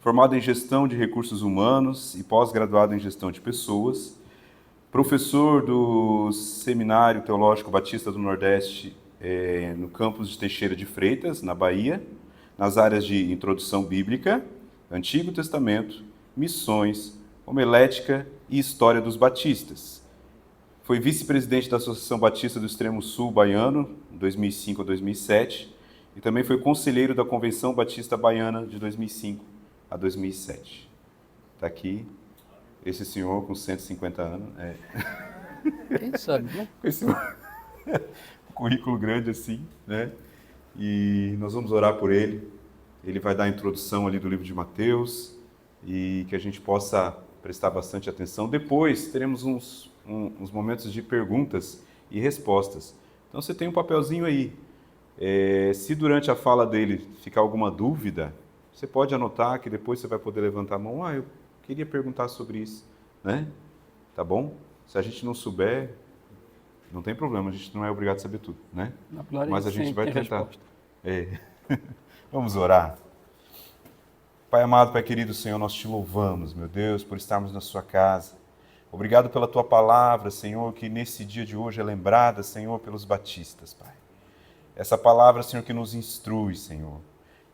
formado em Gestão de Recursos Humanos e pós-graduado em Gestão de Pessoas, professor do Seminário Teológico Batista do Nordeste, no campus de Teixeira de Freitas, na Bahia, nas áreas de Introdução Bíblica, Antigo Testamento, Missões, Homilética e História dos Batistas. Foi vice-presidente da Associação Batista do Extremo Sul Baiano, de 2005 a 2007, e também foi conselheiro da Convenção Batista Baiana de 2005 a 2007. Está aqui esse senhor com 150 anos. Quem sabe, né? Esse currículo grande assim, né? E nós vamos orar por ele. Ele vai dar a introdução ali do livro de Mateus e que a gente possa prestar bastante atenção. Depois teremos uns momentos de perguntas e respostas. Então você tem um papelzinho aí. Se durante a fala dele ficar alguma dúvida, você pode anotar que depois você vai poder levantar a mão. Eu queria perguntar sobre isso, né? Tá bom? Se a gente não souber, não tem problema, a gente não é obrigado a saber tudo, né? Mas a gente vai tentar. Vamos orar. Pai amado, Pai querido, Senhor, nós te louvamos, meu Deus, por estarmos na sua casa. Obrigado pela tua palavra, Senhor, que nesse dia de hoje é lembrada, Senhor, pelos batistas, Pai. Essa palavra, Senhor, que nos instrui, Senhor.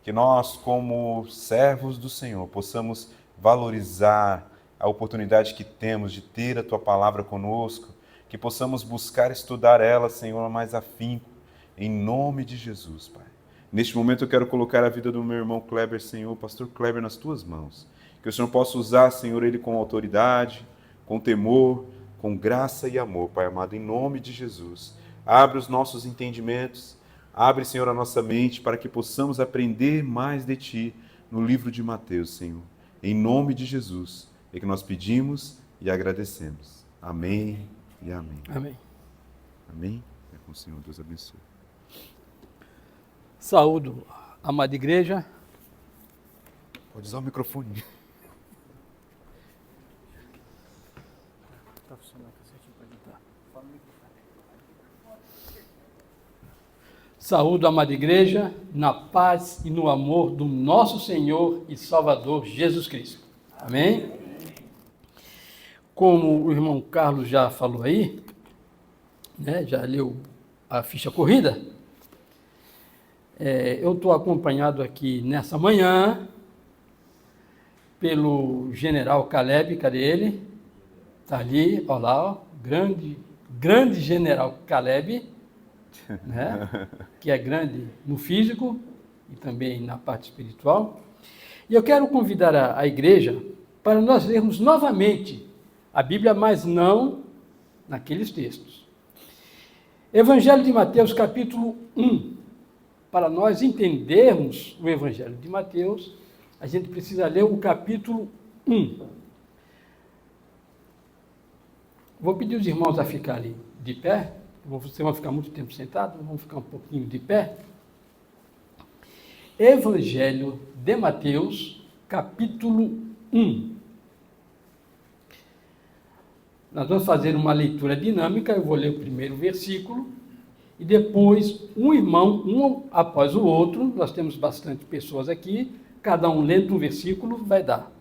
Que nós, como servos do Senhor, possamos valorizar a oportunidade que temos de ter a tua palavra conosco, que possamos buscar estudar ela, Senhor, mais afinco, em nome de Jesus, Pai. Neste momento eu quero colocar a vida do meu irmão Kleber, Senhor, pastor Kleber, nas tuas mãos. Que o Senhor possa usar, Senhor, ele com autoridade, com temor, com graça e amor, Pai amado, em nome de Jesus. Abre os nossos entendimentos, abre, Senhor, a nossa mente para que possamos aprender mais de Ti no livro de Mateus, Senhor. Em nome de Jesus, é que nós pedimos e agradecemos. Amém e amém. Amém. Amém? É com o Senhor, Deus abençoe. Saúdo, amada igreja. Pode usar o microfone. Tá funcionando aqui certinho para editar. Saúdo, amada igreja, na paz e no amor do nosso Senhor e Salvador Jesus Cristo. Amém? Como o irmão Carlos já falou aí, né, já leu a ficha corrida, eu estou acompanhado aqui nessa manhã pelo general Caleb, cadê ele? Está ali, olha lá, ó, grande general Caleb, né, que é grande no físico e também na parte espiritual. E eu quero convidar a igreja para nós lermos novamente a Bíblia, mas não naqueles textos. Evangelho de Mateus, capítulo 1. Para nós entendermos o Evangelho de Mateus, a gente precisa ler o capítulo 1. Vou pedir os irmãos a ficar ali de pé. Vocês vão ficar muito tempo sentados, vamos ficar um pouquinho de pé. Evangelho de Mateus, capítulo 1. Nós vamos fazer uma leitura dinâmica, eu vou ler o primeiro versículo, e depois um irmão, um após o outro, nós temos bastante pessoas aqui, cada um lendo um versículo vai dar.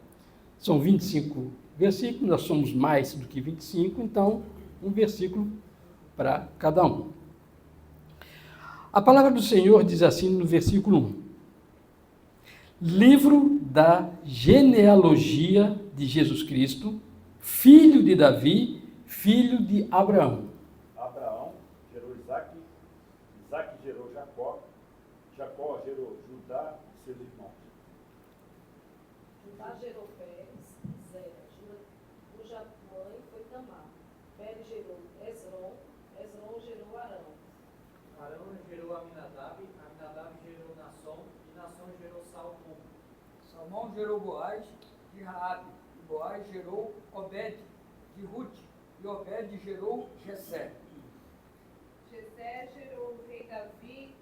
São 25 versículos, nós somos mais do que 25, então um versículo para cada um. A palavra do Senhor diz assim no versículo 1. Livro da genealogia de Jesus Cristo, filho de Davi, filho de Abraão. Abraão gerou Isaque, Isaque gerou Jacó, Jacó gerou Judá e seus irmãos. Judá gerou Pérez e Zera, cuja mãe foi Tamar. Pérez gerou Hezron, Hezron gerou Arão. Arão gerou Aminadab, Aminadab gerou Nasson, e Nasson gerou Salmão. Salmão gerou Boaz de Raabe, e Boaz gerou Obed de Ruth, e Obed gerou Jessé. Jessé gerou o rei Davi,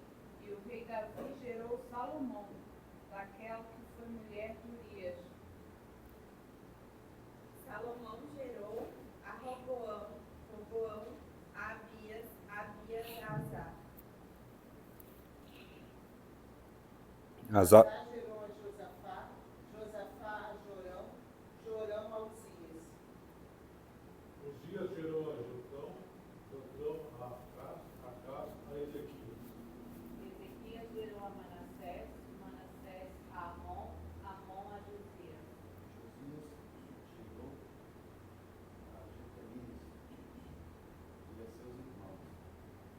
e o rei Davi gerou Salomão, daquela que foi mulher de Urias. Salomão gerou a Roboão, Roboão a Abias, Abias a Azar. Azar Azar gerou a Josafá, Josafá Uzias gerou a Jotão, Jotão a Acás, a Ezequias. Ezequias gerou a Manassés, Manassés a Amon, Amon a Josias. Josias gerou a Jeconias e a seus irmãos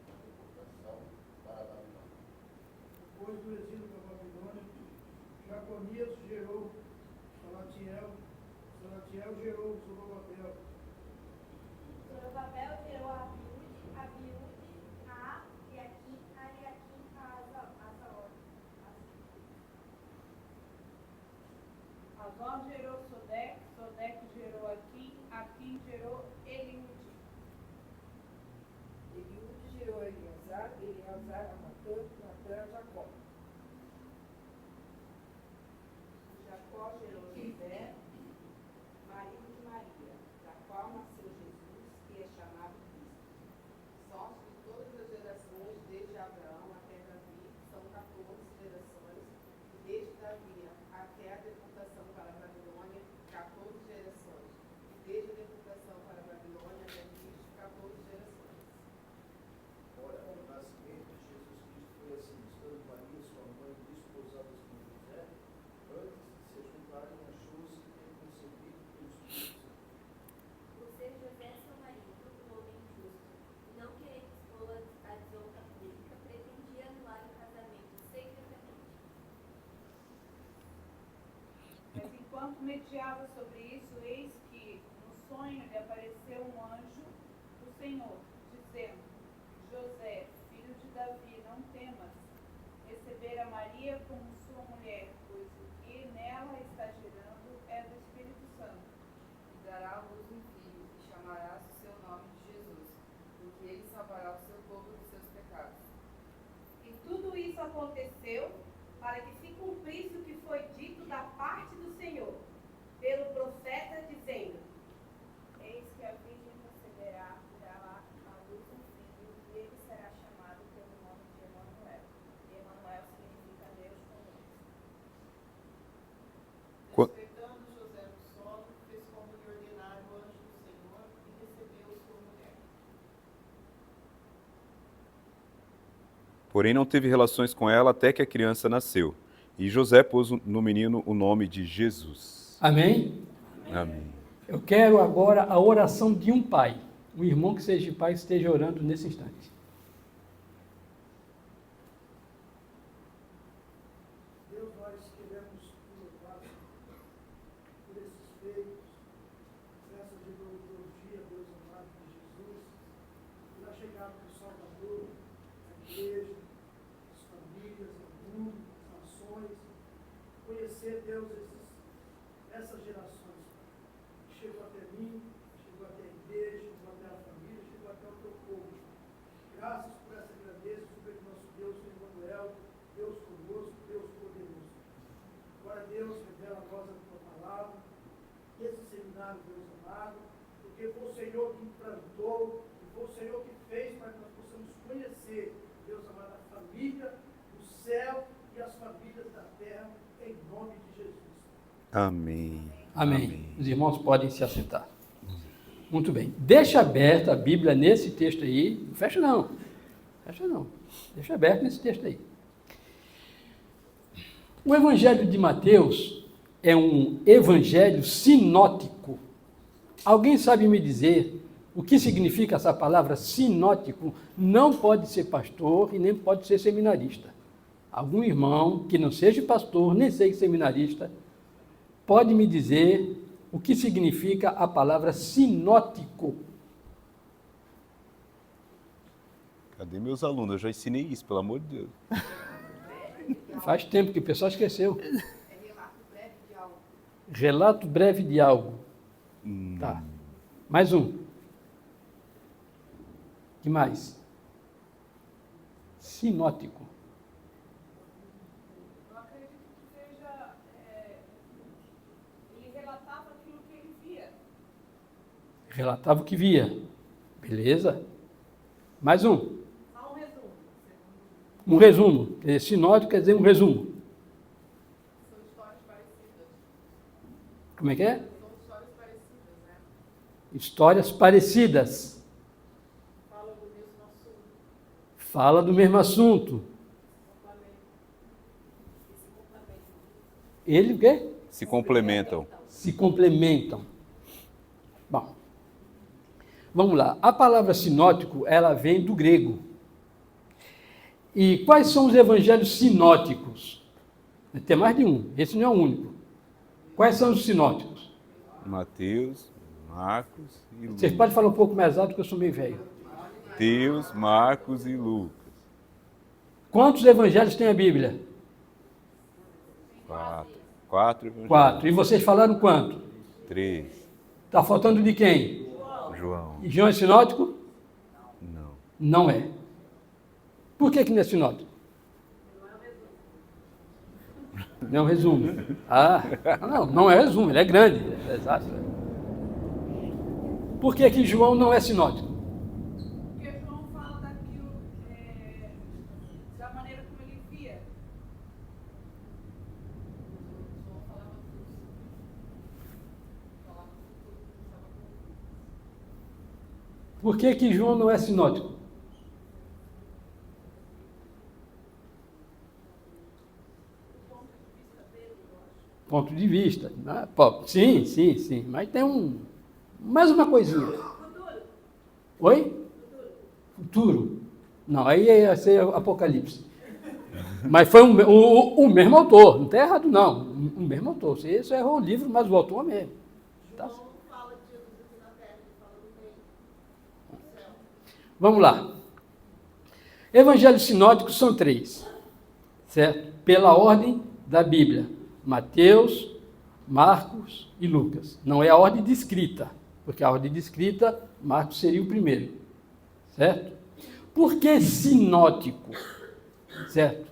na deportação para a Babilônia. Depois do exílio da Babilônia, Jaconias gerou Salatiel, Salatiel gerou Zorobabel, Zorobabel gerou a Abiúde, a Eliaquim, a Azaor. Azor gerou Sodec, Sodec gerou Aquim, Aquim gerou Eliúde. Eliúde gerou Eleazar, Eleazar a Natã, Natã a Jacó. Jacó gerou José, marido de Maria. Da qual nasceu Jesus, que é chamado Cristo. Sócio de todas as gerações, desde Abraão até Davi, são 14 gerações, e desde Davi até a deportação para a Babilônia, 14 gerações, e desde a deportação para a Babilônia até Cristo, 14 gerações. Ora, o nascimento de Jesus Cristo foi assim: estando Maria, sua mãe, desposadas com José, antes de se juntarem, achou-se ter concebido pelo Espírito Santo. Por ser José seu marido, um homem justo, e não querendo expô-la à desonra pública, pretendia anular o casamento secretamente. Mas enquanto mediava sobre isso, eis que no sonho lhe apareceu um anjo do Senhor, dizendo: José, filho de Davi, não temas receber a Maria como sua mulher, pois o que nela está gerando é do Espírito Santo. E dará à luz um filho, e chamarás o seu nome de Jesus, porque ele salvará o seu povo dos seus pecados. E tudo isso aconteceu para que se cumprisse o que foi dito da parte do Senhor, pelo profeta, dizendo: Eis que a virgem conceberá e dará à luz um filho, e ele será chamado pelo nome de Emanuel. E Emanuel significa Deus conosco. Despertando José do sono, fez como lhe ordenara o anjo do Senhor e recebeu sua mulher. Porém, não teve relações com ela até que a criança nasceu. E José pôs no menino o nome de Jesus. Amém? Amém. Eu quero agora a oração de um pai. Um irmão que seja pai esteja orando nesse instante. Deus, nós queremos te louvar por esses feitos, nessa genealogia, Deus amado de Jesus, pela chegada do Salvador, a igreja, as famílias, o mundo, as nações, conhecer, Deus, essas gerações, que chegou até mim, chegou até a igreja, chegou até a família, chegou até o teu povo. Graças por essa grandeza, sobre o nosso Deus, Emanuel, Deus conosco, Deus poderoso. Agora, Deus, revela a nós a tua palavra, esse seminário, Deus amado, porque foi o Senhor que implantou, e foi o Senhor que fez para que nós possamos conhecer, Deus amado, a família, o céu e as famílias da terra, em nome de Jesus. Amém. Amém. Os irmãos podem se assentar. Muito bem. Deixa aberta a Bíblia nesse texto aí. Não fecha não. Fecha não. Deixa aberto nesse texto aí. O Evangelho de Mateus é um evangelho sinótico. Alguém sabe me dizer o que significa essa palavra sinótico? Não pode ser pastor e nem pode ser seminarista. Algum irmão que não seja pastor, nem seja seminarista, pode me dizer o que significa a palavra sinótico? Cadê meus alunos? Eu já ensinei isso, pelo amor de Deus. Faz tempo que o pessoal esqueceu. É relato breve de algo. Relato breve de algo. Tá. Mais um. Que mais? Sinótico. Eu acredito que seja. Ele relatava aquilo que ele via. Relatava o que via. Beleza? Mais um. Só um resumo. Um resumo. Sinótico quer dizer um resumo. São histórias parecidas. Como é que é? São histórias parecidas, né? Histórias parecidas. Fala do mesmo assunto. Ele o quê? Se complementam. Se complementam. Bom, vamos lá. A palavra sinótico, ela vem do grego. E quais são os evangelhos sinóticos? Tem mais de um, esse não é o único. Quais são os sinóticos? Mateus, Marcos e Lucas. Vocês podem falar um pouco mais alto, que eu sou meio velho. Mateus, Marcos e Lucas. Quantos evangelhos tem a Bíblia? 4 evangelhos. 4. E vocês falaram quanto? 3. Está faltando de quem? João. E João é sinótico? Não. Não é. Por que não é sinótico? Não é um resumo. Não é resumo, ele é grande. É exato. Por que João não é sinótico? Porque João fala daquilo, da maneira como ele via. Por que João não é sinótico? Ponto de vista. Né? Sim. Mas tem mais uma coisinha. Oi? Futuro. Não, aí ia ser Apocalipse. Mas foi o mesmo autor. Não está errado, não. O mesmo autor. Você só errou o livro, mas o autor é mesmo. Tá? Vamos lá. Evangelhos sinóticos são 3, certo? Pela ordem da Bíblia. Mateus, Marcos e Lucas. Não é a ordem de escrita, porque a ordem de escrita, Marcos seria o primeiro, certo? Por que sinótico? Certo?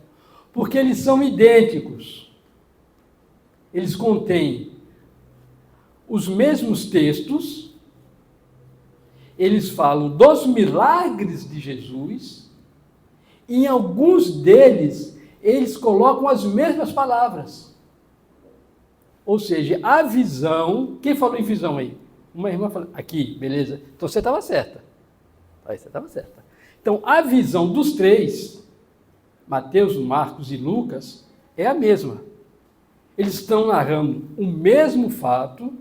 Porque eles são idênticos. Eles contêm os mesmos textos, eles falam dos milagres de Jesus, e em alguns deles, eles colocam as mesmas palavras. Ou seja, a visão... Quem falou em visão aí? Uma irmã falou... Aqui, beleza. Então você estava certa. Aí você estava certa. Então, a visão dos 3, Mateus, Marcos e Lucas, é a mesma. Eles estão narrando o mesmo fato,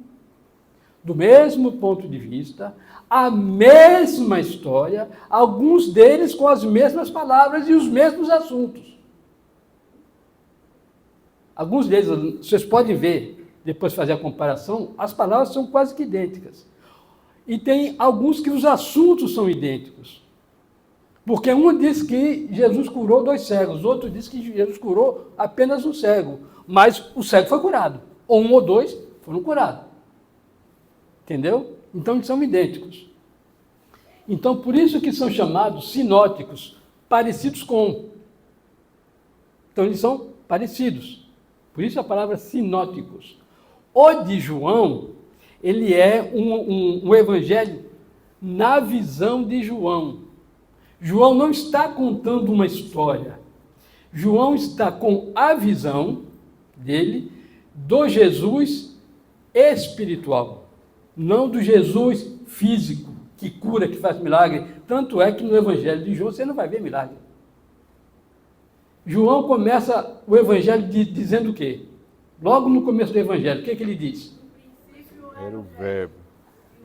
do mesmo ponto de vista, a mesma história, alguns deles com as mesmas palavras e os mesmos assuntos. Alguns deles, vocês podem ver, depois fazer a comparação, as palavras são quase que idênticas. E tem alguns que os assuntos são idênticos. Porque um diz que Jesus curou 2 cegos, outro diz que Jesus curou apenas um cego, mas o cego foi curado. Ou 1 ou 2 foram curados. Entendeu? Então eles são idênticos. Então por isso que são chamados sinóticos, parecidos com. Então eles são parecidos. Por isso a palavra sinóticos. O de João, ele é um evangelho na visão de João. João não está contando uma história. João está com a visão dele do Jesus espiritual, não do Jesus físico, que cura, que faz milagre. Tanto é que no evangelho de João você não vai ver milagre. João começa o evangelho dizendo o quê? Logo no começo do evangelho, o que ele diz? Era o verbo.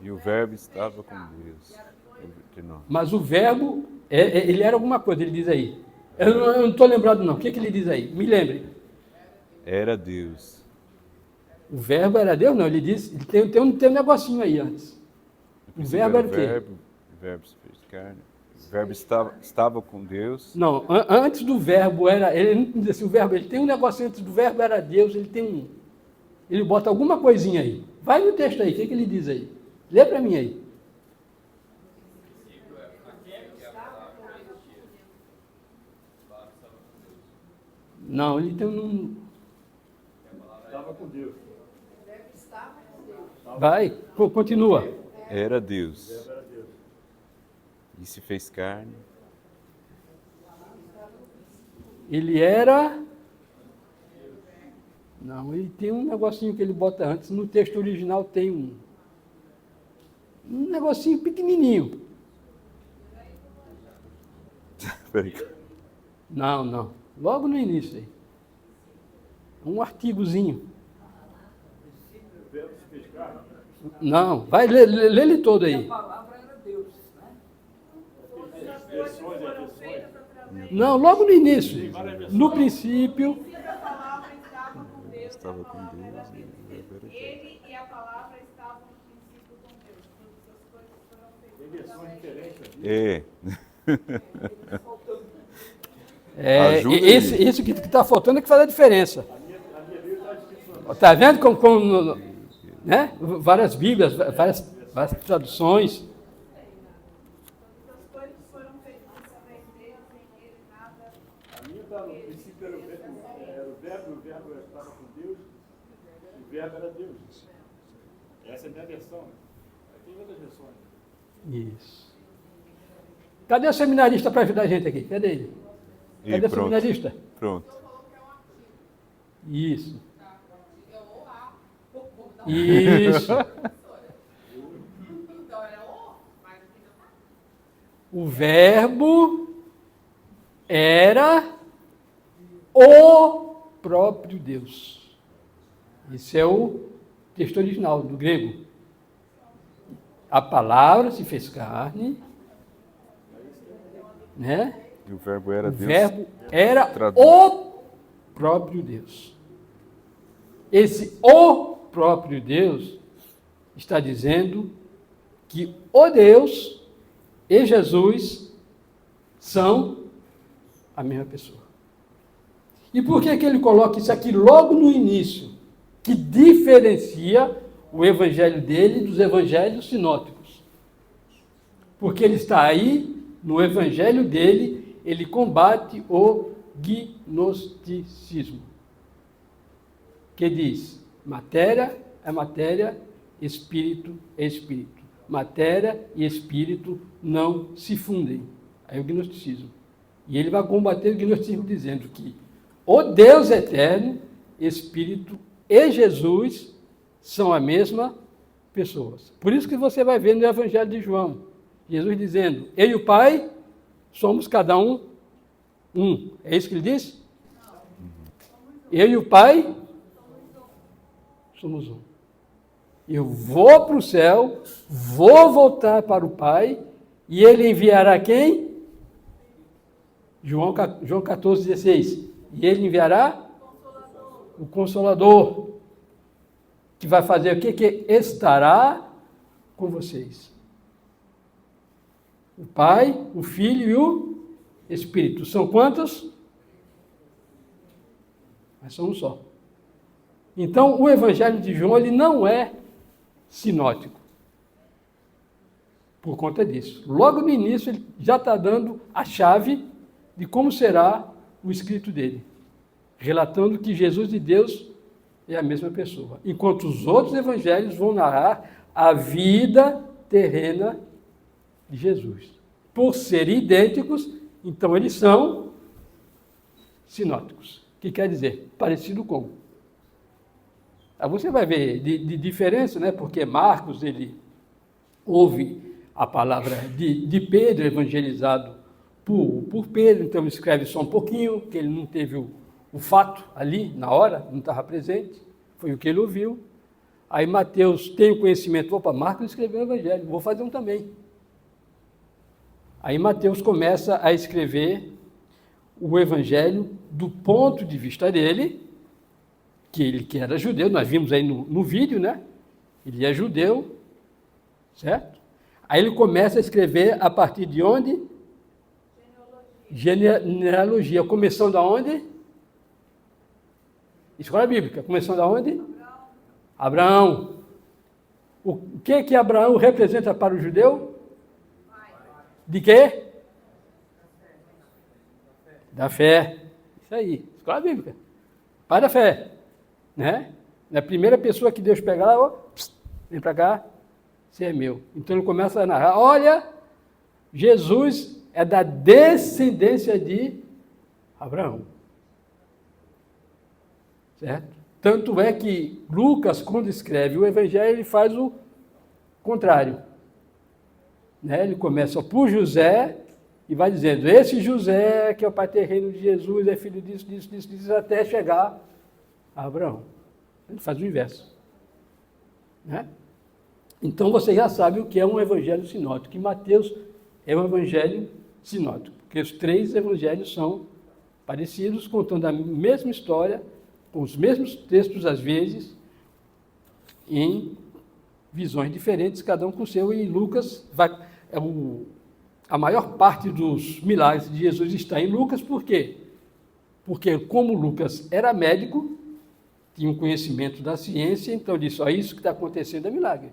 E o verbo estava com Deus. Mas o verbo, ele era alguma coisa, ele diz aí. Eu não estou lembrado não. O que ele diz aí? Me lembre. Era Deus. O verbo era Deus? Não, ele diz, tem um negocinho aí antes. O verbo era o quê? O verbo se fez carne. O verbo estava com Deus. Não, antes do verbo era... Ele não diz assim, o verbo, ele tem um negocinho antes do verbo era Deus, ele tem um... Ele bota alguma coisinha aí. Vai no texto aí, o que ele diz aí? Lê para mim aí. Não, ele tem um... Estava com Deus. Vai, continua. Era Deus. E se fez carne. Ele era... Não, ele tem um negocinho que ele bota antes. No texto original tem um... Um negocinho pequenininho. Peraí. Não. Logo no início aí. Um artigozinho. Não, vai ler ele todo aí. A palavra era Deus, né? Versões, versões. Não, logo no início. No princípio. A palavra estava com Deus, Estava a com palavra Deus, era Deus. e o verbo era Ele e a palavra estavam no princípio com Deus. Todas as coisas foram Tem feitas versões diferentes aqui. Ajuda aí. Isso que está faltando é que faz a diferença. A minha Bíblia está escrito. Está vendo como né? Várias Bíblias, várias traduções. Todas as coisas foram feitas através de Deus, sem ele nada. A minha está no princípio era o verbo, e o verbo estava com Deus, e o verbo era Deus. Essa é a minha versão. Né? Tem outras versões. Isso. Cadê o seminarista para ajudar a gente aqui? Cadê ele? Cadê o pronto. seminarista? Pronto. Isso. Isso. O verbo era o próprio Deus. Esse é o texto original do grego. A palavra se fez carne, né? E o verbo era O Deus. verbo era Traduz. o próprio Deus. Esse o próprio Deus está dizendo que o Deus e Jesus são a mesma pessoa. E por que ele coloca isso aqui logo no início, que diferencia o evangelho dele dos evangelhos sinóticos? Porque ele está aí, no evangelho dele, ele combate o gnosticismo, que diz: matéria é matéria, espírito é espírito. Matéria e espírito não se fundem. Aí o gnosticismo. E ele vai combater o gnosticismo dizendo que o Deus eterno, Espírito e Jesus são a mesma pessoa. Por isso que você vai ver no Evangelho de João, Jesus dizendo: eu e o Pai somos cada um um. É isso que ele disse? Eu e o Pai somos um. Eu vou para o céu, vou voltar para o Pai, e ele enviará quem? João 14, 16. E ele enviará o Consolador, que vai fazer o quê? Que estará com vocês. O Pai, o Filho e o Espírito. São quantos? Mas são um só. Então, o Evangelho de João ele não é sinótico. Por conta disso. Logo no início, ele já está dando a chave de como será o escrito dele, relatando que Jesus e Deus é a mesma pessoa, enquanto os outros evangelhos vão narrar a vida terrena de Jesus. Por serem idênticos, então eles são sinóticos, que quer dizer parecido com. Aí você vai ver de diferença, né? Porque Marcos, ele ouve a palavra de Pedro evangelizado por Pedro, então ele escreve só um pouquinho, que ele não teve o fato ali, na hora, não estava presente, foi o que ele ouviu. Aí Mateus tem o conhecimento, opa, Marcos escreveu o evangelho, vou fazer um também. Aí Mateus começa a escrever o evangelho do ponto de vista dele, que ele que era judeu, nós vimos aí no vídeo, né? Ele é judeu, certo? Aí ele começa a escrever a partir de onde? Genealogia. Começando aonde? Escola bíblica. Começando aonde? Abraão. O que Abraão representa para o judeu? De quê? Da fé. Isso aí. Escola bíblica. Pai da fé. Né? Na primeira pessoa que Deus pegar lá, ó, vem para cá, você é meu. Então ele começa a narrar, olha, Jesus é da descendência de Abraão. Certo? Tanto é que Lucas, quando escreve o Evangelho, ele faz o contrário. né? Ele começa por José e vai dizendo, esse José, que é o pai terreno de Jesus, é filho disso, disso, disso, disso, até chegar a Abraão. Ele faz o inverso. Né? Então você já sabe o que é um evangelho sinótico, que Mateus é um evangelho sinótico, porque os 3 evangelhos são parecidos, contando a mesma história, com os mesmos textos às vezes, em visões diferentes, cada um com o seu, e Lucas a maior parte dos milagres de Jesus está em Lucas, por quê? Porque como Lucas era médico, tinha um conhecimento da ciência, então disse, ó, isso que está acontecendo é milagre.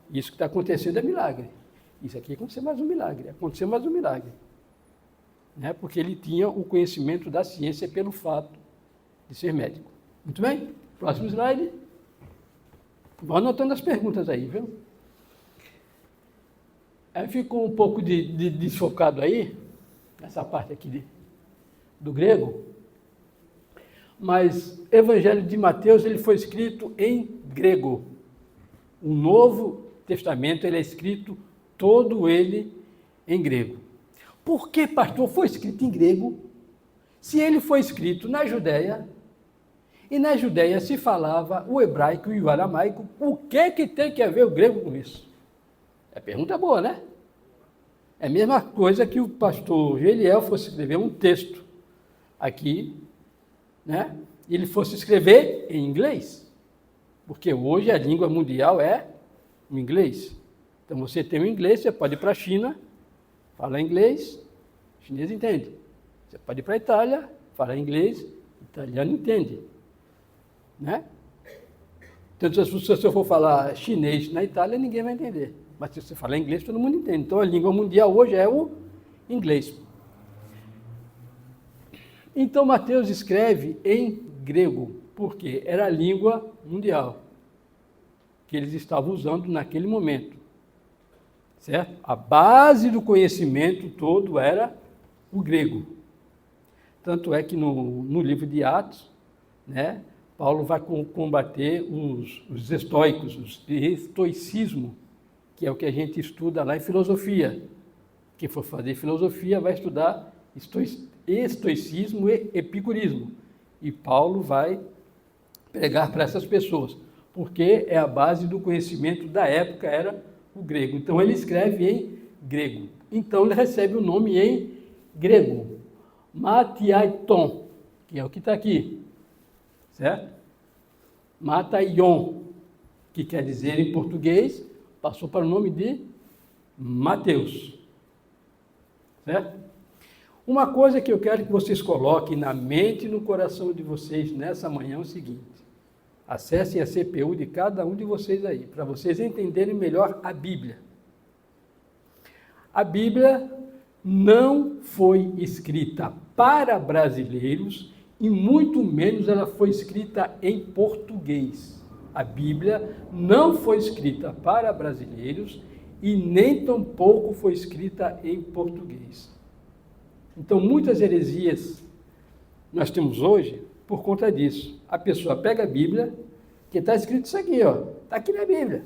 Isso que está acontecendo é milagre. Isso aqui aconteceu mais um milagre, aconteceu mais um milagre. Né? Porque ele tinha o conhecimento da ciência pelo fato de ser médico. Muito bem? Próximo slide. Vão anotando as perguntas aí, viu? Aí ficou um pouco desfocado aí, nessa parte aqui do grego, mas Evangelho de Mateus ele foi escrito em grego. O Novo Testamento ele é escrito todo ele em grego. Por que, pastor, foi escrito em grego? Se ele foi escrito na Judéia, e na Judéia se falava o hebraico e o aramaico, o que tem que ver o grego com isso? É pergunta boa, né? É a mesma coisa que o pastor Geliel fosse escrever um texto aqui, né? E ele fosse escrever em inglês, porque hoje a língua mundial é o inglês. Então você tem o inglês, você pode ir para a China, fala inglês, o chinês entende. Você pode ir para a Itália, fala inglês, o italiano entende. Né? Então, se eu for falar chinês na Itália, ninguém vai entender. Mas se você falar inglês, todo mundo entende. Então, a língua mundial hoje é o inglês. Então, Mateus escreve em grego, porque era a língua mundial que eles estavam usando naquele momento. Certo? A base do conhecimento todo era o grego. Tanto é que no livro de Atos, né, Paulo vai combater os estoicos, o estoicismo, que é o que a gente estuda lá em filosofia. Quem for fazer filosofia vai estudar estoicismo e epicurismo. E Paulo vai pregar para essas pessoas, porque é a base do conhecimento da época, era o grego. Então ele escreve em grego. Então ele recebe o nome em grego, Matiaiton, que é o que está aqui, certo? Mataion, que quer dizer em português, passou para o nome de Mateus, certo? Uma coisa que eu quero que vocês coloquem na mente e no coração de vocês nessa manhã é o seguinte: acessem a CPU de cada um de vocês aí, para vocês entenderem melhor a Bíblia. A Bíblia não foi escrita para brasileiros e muito menos ela foi escrita em português. A Bíblia não foi escrita para brasileiros e nem tampouco foi escrita em português. Então, muitas heresias nós temos hoje por conta disso. A pessoa pega a Bíblia, que está escrito isso aqui, ó, está aqui na Bíblia.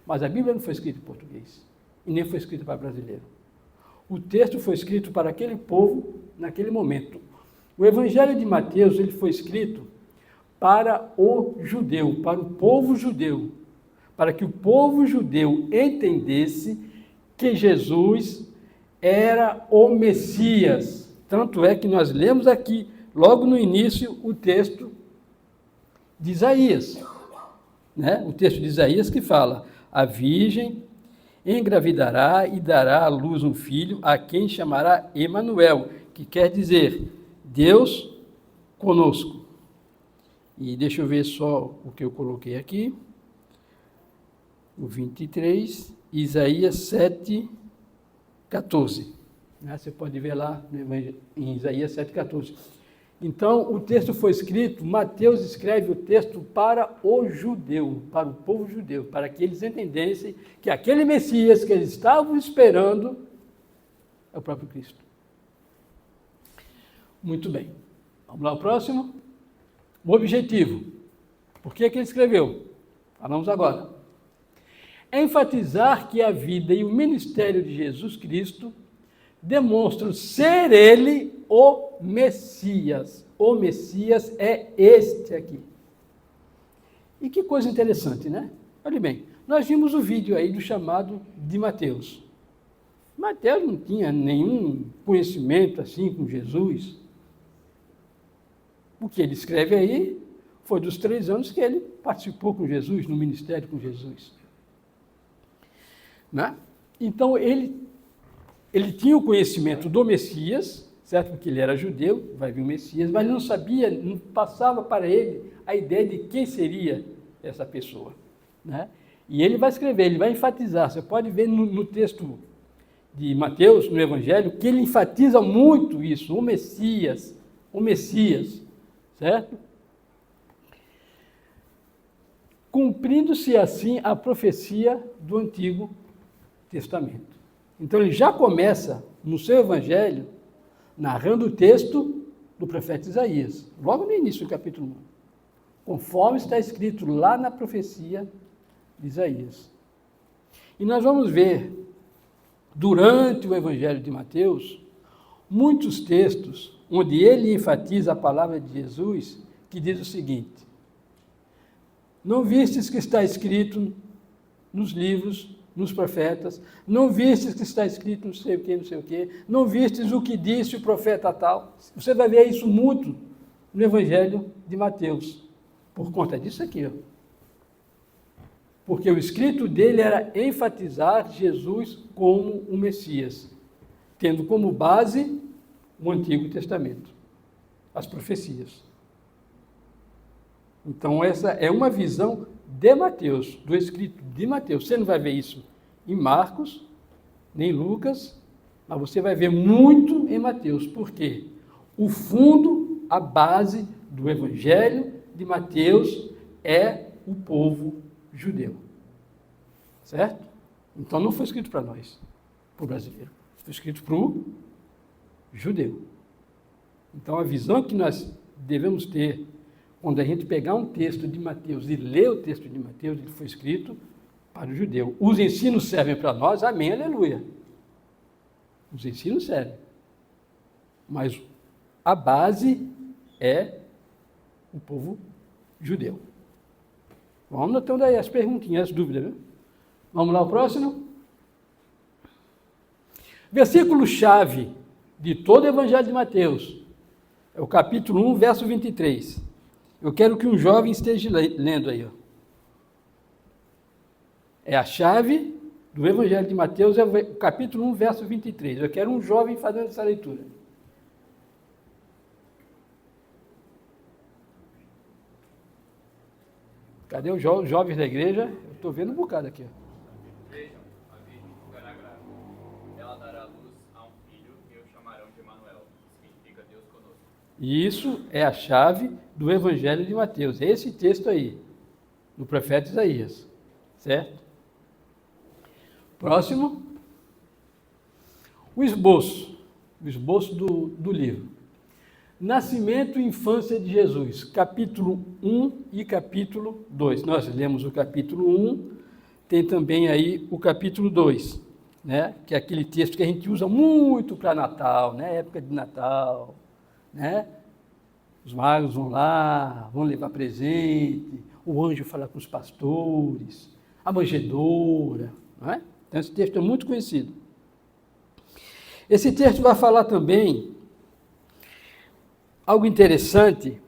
Mas a Bíblia não foi escrita em português e nem foi escrita para brasileiro. O texto foi escrito para aquele povo naquele momento. O Evangelho de Mateus ele foi escrito para o judeu, para o povo judeu, para que o povo judeu entendesse que Jesus era o Messias. Tanto é que nós lemos aqui, logo no início, o texto de Isaías, né? O texto de Isaías que fala: a virgem engravidará e dará à luz um filho, a quem chamará Emanuel, que quer dizer Deus conosco. E deixa eu ver só o que eu coloquei aqui. O 23, Isaías 7, 14. Você pode ver lá em Isaías 7, 14. Então, o texto foi escrito, Mateus escreve o texto para o judeu, para o povo judeu, para que eles entendessem que aquele Messias que eles estavam esperando é o próprio Cristo. Muito bem. Vamos lá ao próximo. O objetivo. Por que ele escreveu? Falamos agora. enfatizar que a vida e o ministério de Jesus Cristo demonstram ser ele o Messias. O Messias é este aqui. E que coisa interessante, né? Olha bem, nós vimos o vídeo aí do chamado de Mateus. Mateus não tinha nenhum conhecimento assim com Jesus. O que ele escreve aí foi dos 3 anos que ele participou com Jesus, no ministério com Jesus. Né? Então, ele tinha o conhecimento do Messias, certo? Porque ele era judeu, vai vir o Messias, mas ele não sabia, não passava para ele a ideia de quem seria essa pessoa. Né? E ele vai escrever, ele vai enfatizar. Você pode ver no texto de Mateus, no Evangelho, que ele enfatiza muito isso, o Messias, certo? Cumprindo-se assim a profecia do Antigo Testamento. Então ele já começa no seu Evangelho narrando o texto do profeta Isaías, logo no início do capítulo 1, conforme está escrito lá na profecia de Isaías. E nós vamos ver, durante o Evangelho de Mateus, muitos textos onde ele enfatiza a palavra de Jesus, que diz o seguinte: não vistes que está escrito nos livros, nos profetas, não vistes que está escrito não sei o quê, não vistes o que disse o profeta tal. Você vai ver isso muito no Evangelho de Mateus, por conta disso aqui, ó. Porque o escrito dele era enfatizar Jesus como o Messias, tendo como base o Antigo Testamento, as profecias. Então, essa é uma visão de Mateus, do escrito de Mateus. Você não vai ver isso em Marcos, nem em Lucas, mas você vai ver muito em Mateus. Por quê? O fundo, a base do Evangelho de Mateus é o povo judeu. Certo? Então, não foi escrito para nós, para o brasileiro. Foi escrito para o judeu. Então, a visão que nós devemos ter quando a gente pegar um texto de Mateus e ler o texto de Mateus, ele foi escrito para o judeu. Os ensinos servem para nós, amém, aleluia. Os ensinos servem. Mas a base é o povo judeu. Vamos notando aí as perguntinhas, as dúvidas, viu? Vamos lá, o próximo. Versículo-chave de todo o Evangelho de Mateus é o capítulo 1, verso 23. Eu quero que um jovem esteja lendo aí. Ó. É a chave do Evangelho de Mateus, é o capítulo 1, verso 23. Eu quero um jovem fazendo essa leitura. Cadê os jovens da igreja? Eu estou vendo um bocado aqui. Ó. Vejam, a virgem ficará grávida. Ela dará luz a um filho e o chamarão de Emanuel, que significa Deus conosco. Isso é a chave do Evangelho de Mateus. Esse texto aí, do profeta Isaías. Certo? Próximo. O esboço do livro. Nascimento e infância de Jesus, capítulo 1 e capítulo 2. Nós lemos o capítulo 1, tem também aí o capítulo 2, né? Que é aquele texto que a gente usa muito para Natal, né? Época de Natal, né? Os magos vão lá, vão levar presente, o anjo fala com os pastores, a manjedoura, não é? Então esse texto é muito conhecido. Esse texto vai falar também algo interessante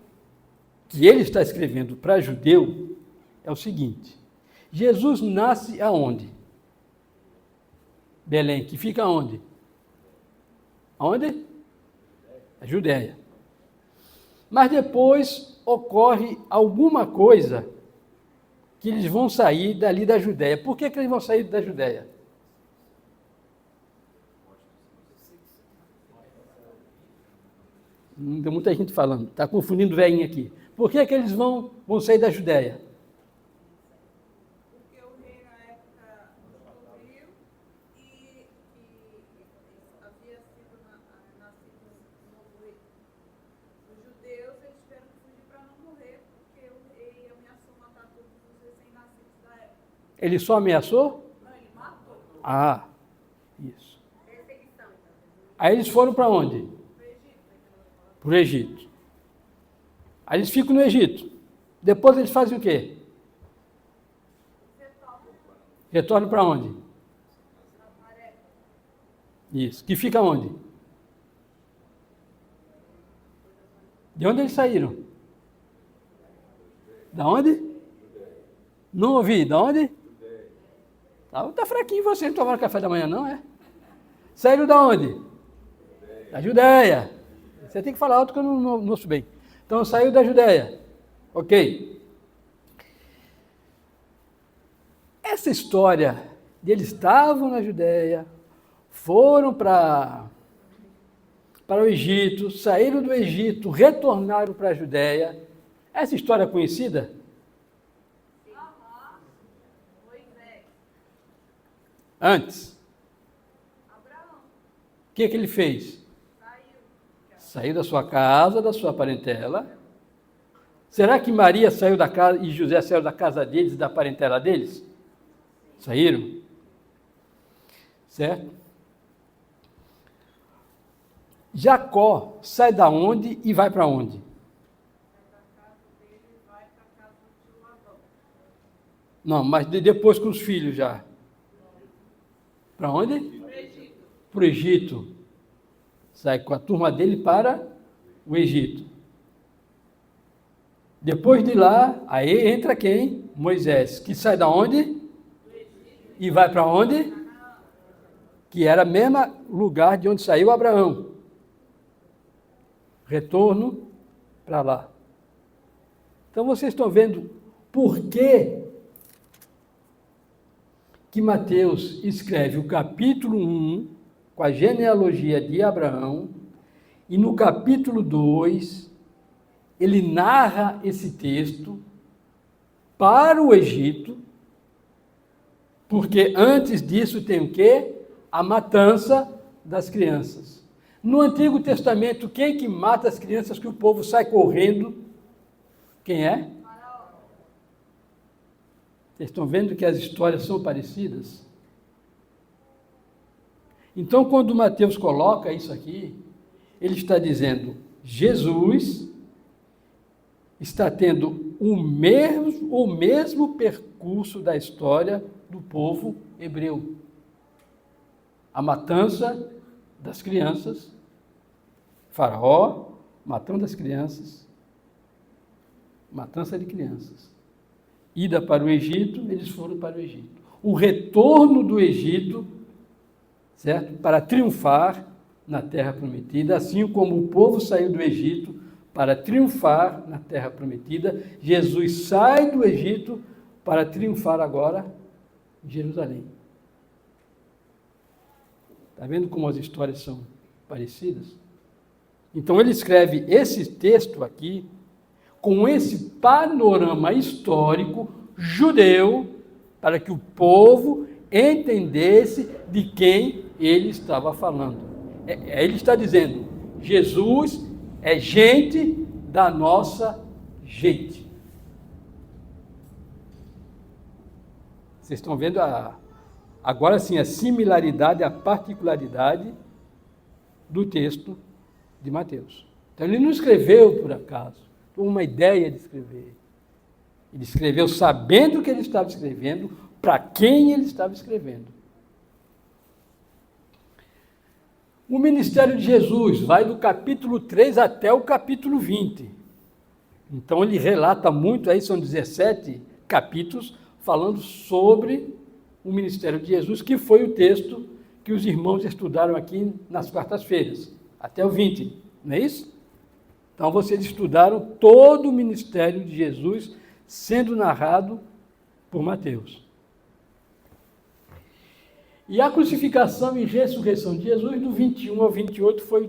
que ele está escrevendo para judeu é o seguinte: Jesus nasce aonde? Belém, que fica aonde? Aonde? A Judéia. Mas depois ocorre alguma coisa que eles vão sair dali da Judéia. Por que eles vão sair da Judéia? Tem muita gente falando, está confundindo o velhinho aqui. Por que eles vão sair da Judéia? Porque o rei na época descobriu e havia sido nascido um novo rei. Os judeus eles tiveram que fugir para não morrer, porque o rei ameaçou matar todos os recém-nascidos da época. Ele só ameaçou? Não, ele matou. Ah, isso. Perseguição, então. Aí eles foram para onde? Para o Egito. Aí eles ficam no Egito. Depois eles fazem o quê? Retornam para onde? Isso. Que fica onde? De onde eles saíram? Da onde? Não ouvi. Da onde? Tá fraquinho você, não tomaram café da manhã, não é? Saíram da onde? Da Judéia. Você tem que falar alto que eu não ouço bem. Então, saiu da Judéia. Ok. Essa história de eles estavam na Judéia, foram para o Egito, saíram do Egito, retornaram para a Judéia. Essa história é conhecida? Moisés. Antes. Abraão. O que ele fez? Saiu. Saiu da sua casa, da sua parentela. Será que Maria saiu da casa e José saiu da casa deles e da parentela deles? Saíram? Certo? Jacó sai da onde e vai para onde? Não, mas depois com os filhos já. Para onde? Para o Egito. Sai com a turma dele para o Egito. Depois de lá, aí entra quem? Moisés, que sai da onde? E vai para onde? Que era o mesmo lugar de onde saiu Abraão. Retorno para lá. Então vocês estão vendo por que Mateus escreve o capítulo 1 com a genealogia de Abraão e no capítulo 2 ele narra esse texto para o Egito, porque antes disso tem o quê? A matança das crianças. No Antigo Testamento, quem que mata as crianças que o povo sai correndo? Quem é? Vocês estão vendo que as histórias são parecidas? Então, quando Mateus coloca isso aqui, ele está dizendo, Jesus está tendo o mesmo percurso da história do povo hebreu. A matança das crianças, Faraó, matando as crianças, matança de crianças. Ida para o Egito, eles foram para o Egito. O retorno do Egito, certo? Para triunfar na Terra Prometida, assim como o povo saiu do Egito para triunfar na Terra Prometida, Jesus sai do Egito para triunfar agora em Jerusalém. Está vendo como as histórias são parecidas? Então ele escreve esse texto aqui com esse panorama histórico judeu para que o povo entendesse de quem ele estava falando. Ele está dizendo, Jesus é gente da nossa gente. Vocês estão vendo agora sim a similaridade, a particularidade do texto de Mateus. Então ele não escreveu por acaso, por uma ideia de escrever. Ele escreveu sabendo o que ele estava escrevendo, para quem ele estava escrevendo. O ministério de Jesus vai do capítulo 3 até o capítulo 20. Então ele relata muito, aí são 17 capítulos, falando sobre o ministério de Jesus, que foi o texto que os irmãos estudaram aqui nas quartas-feiras, até o 20, não é isso? Então vocês estudaram todo o ministério de Jesus sendo narrado por Mateus. E a crucificação e ressurreição de Jesus, do 21 ao 28, foi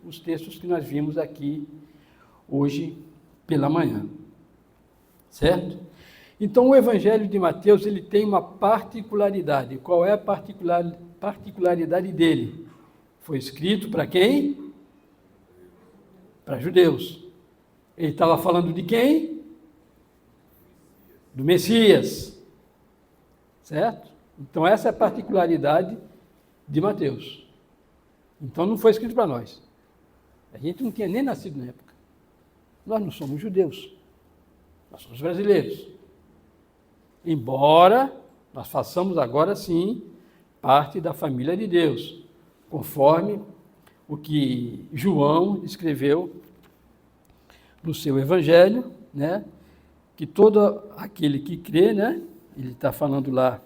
os textos que nós vimos aqui hoje pela manhã. Certo? Então, o Evangelho de Mateus, ele tem uma particularidade. Qual é a particularidade dele? Foi escrito para quem? Para judeus. Ele estava falando de quem? Do Messias. Certo? Então, essa é a particularidade de Mateus. Então, não foi escrito para nós. A gente não tinha nem nascido na época. Nós não somos judeus. Nós somos brasileiros. Embora nós façamos agora, sim, parte da família de Deus, conforme o que João escreveu no seu evangelho, né? Que todo aquele que crê, né? Ele está falando lá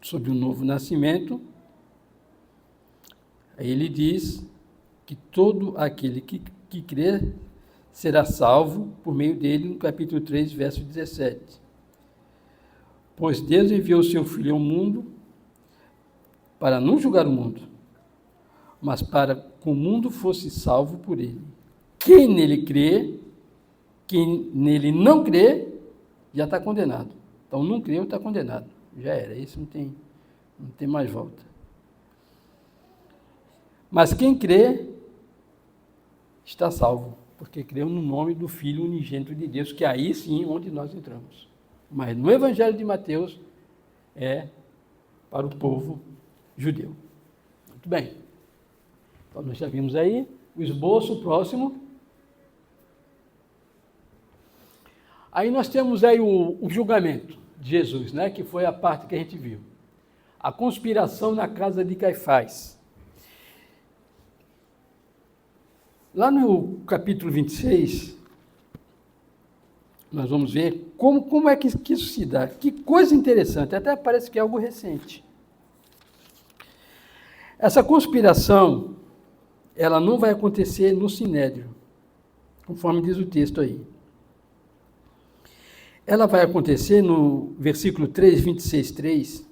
sobre o novo nascimento. Aí ele diz que todo aquele que crê será salvo por meio dele, no capítulo 3, verso 17. Pois Deus enviou o seu Filho ao mundo para não julgar o mundo, mas para que o mundo fosse salvo por ele. Quem nele crê, quem nele não crê, já está condenado. Então, não creu, está condenado. Já era, isso não tem mais volta. Mas quem crê, está salvo, porque creu no nome do Filho unigênito de Deus, que aí sim, onde nós entramos. Mas no Evangelho de Mateus, é para o povo judeu. Muito bem. Então, nós já vimos aí o esboço próximo. Aí nós temos aí o julgamento de Jesus, né, que foi a parte que a gente viu. A conspiração na casa de Caifás. Lá no capítulo 26, nós vamos ver como é que isso se dá. Que coisa interessante, até parece que é algo recente. Essa conspiração, ela não vai acontecer no Sinédrio, conforme diz o texto aí. Ela vai acontecer no versículo 3, 26, 3.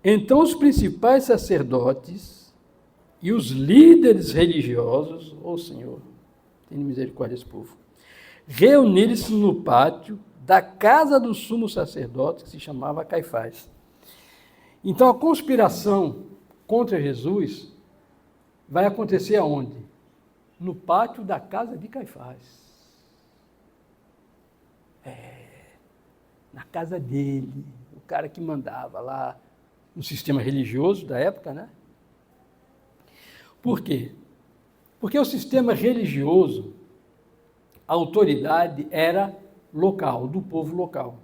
Então os principais sacerdotes e os líderes religiosos, Senhor, tenha misericórdia desse povo, reuniram-se no pátio da casa do sumo sacerdote, que se chamava Caifás. Então a conspiração contra Jesus vai acontecer aonde? No pátio da casa de Caifás. Na casa dele, o cara que mandava lá no sistema religioso da época, né? Por quê? Porque o sistema religioso, a autoridade era local, do povo local.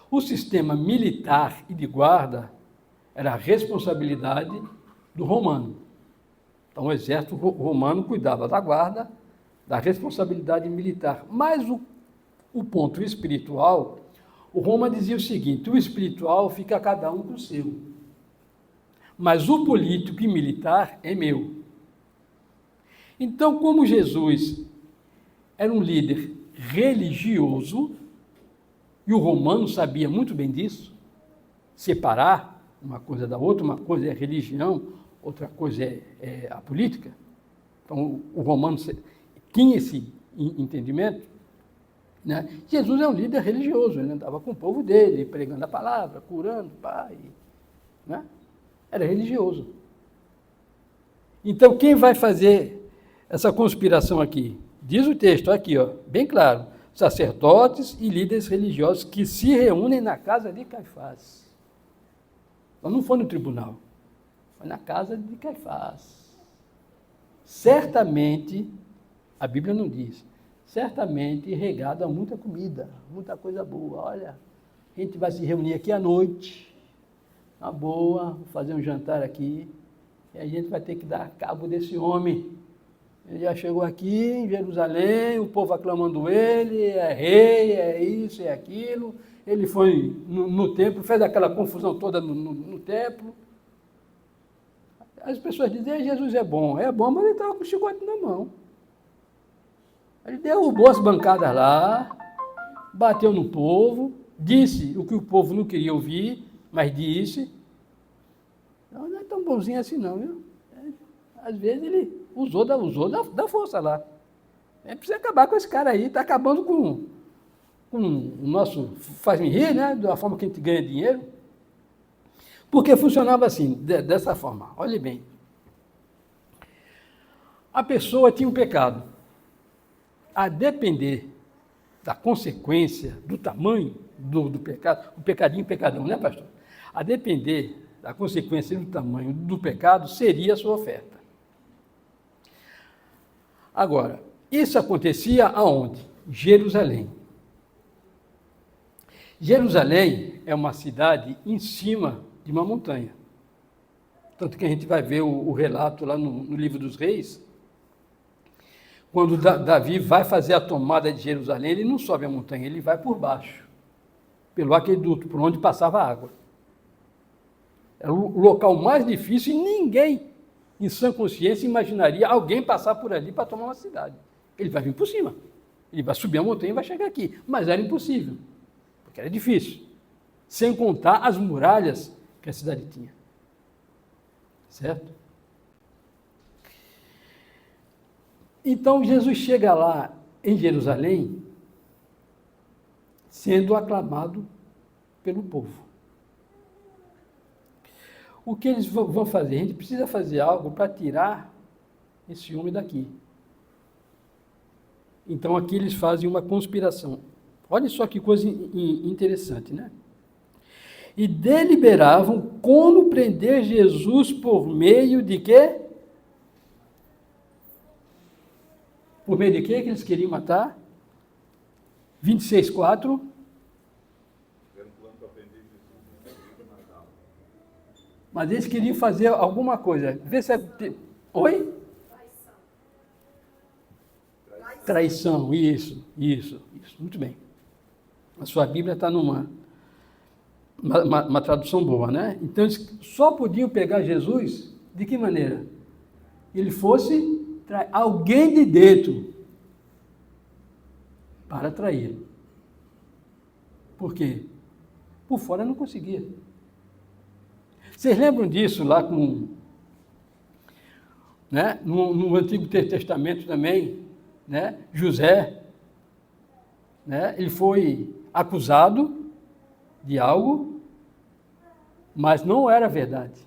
O sistema militar e de guarda era a responsabilidade do romano. Então, o exército romano cuidava da guarda, da responsabilidade militar. Mas o ponto espiritual, o Roma dizia o seguinte: o espiritual fica cada um com o seu, mas o político e militar é meu. Então, como Jesus era um líder religioso, e o romano sabia muito bem disso, separar uma coisa da outra, uma coisa é a religião, outra coisa é a política. Então, o romano tinha esse entendimento. Né? Jesus é um líder religioso, ele andava com o povo dele, pregando a palavra, curando, pai, né? Era religioso. Então, quem vai fazer essa conspiração aqui? Diz o texto aqui, ó, bem claro, sacerdotes e líderes religiosos que se reúnem na casa de Caifás. Então, não foi no tribunal, foi na casa de Caifás. Certamente, a Bíblia não diz, certamente regado a muita comida, muita coisa boa. Olha, a gente vai se reunir aqui à noite, na boa, vou fazer um jantar aqui, e a gente vai ter que dar cabo desse homem. Ele já chegou aqui em Jerusalém, o povo aclamando ele, é rei, é isso, é aquilo. Ele foi no templo, fez aquela confusão toda no templo. As pessoas dizem, Jesus é bom, mas ele estava com o chicote na mão. Ele derrubou as bancadas lá, bateu no povo, disse o que o povo não queria ouvir, mas disse. Não é tão bonzinho assim não, viu? Às vezes ele usou da força lá. É preciso acabar com esse cara aí, está acabando com o nosso faz-me rir, né? Da forma que a gente ganha dinheiro. Porque funcionava assim, dessa forma. Olhe bem. A pessoa tinha um pecado. A depender da consequência, do tamanho do pecado, o pecadinho, pecadão, né, pastor? A depender da consequência e do tamanho do pecado, seria a sua oferta. Agora, isso acontecia aonde? Jerusalém. Jerusalém é uma cidade em cima de uma montanha. Tanto que a gente vai ver o relato lá no livro dos Reis, quando Davi vai fazer a tomada de Jerusalém, ele não sobe a montanha, ele vai por baixo, pelo aqueduto, por onde passava a água. Era o local mais difícil e ninguém, em sã consciência, imaginaria alguém passar por ali para tomar uma cidade. Ele vai vir por cima, ele vai subir a montanha e vai chegar aqui, mas era impossível, porque era difícil, sem contar as muralhas que a cidade tinha. Certo? Então, Jesus chega lá em Jerusalém sendo aclamado pelo povo. O que eles vão fazer? A gente precisa fazer algo para tirar esse homem daqui. Então, aqui eles fazem uma conspiração. Olha só que coisa interessante, né? E deliberavam como prender Jesus por meio de quê? Por meio de quê que eles queriam matar? 26:4. Mas eles queriam fazer alguma coisa. Vê se é... Oi? Traição, isso. Muito bem. A sua Bíblia está numa tradução boa, né? Então, eles só podiam pegar Jesus de que maneira? Ele fosse alguém de dentro para traí-lo. Por quê? Por fora não conseguia. Vocês lembram disso lá né? no Antigo Testamento também, né? José, né? Ele foi acusado de algo, mas não era verdade.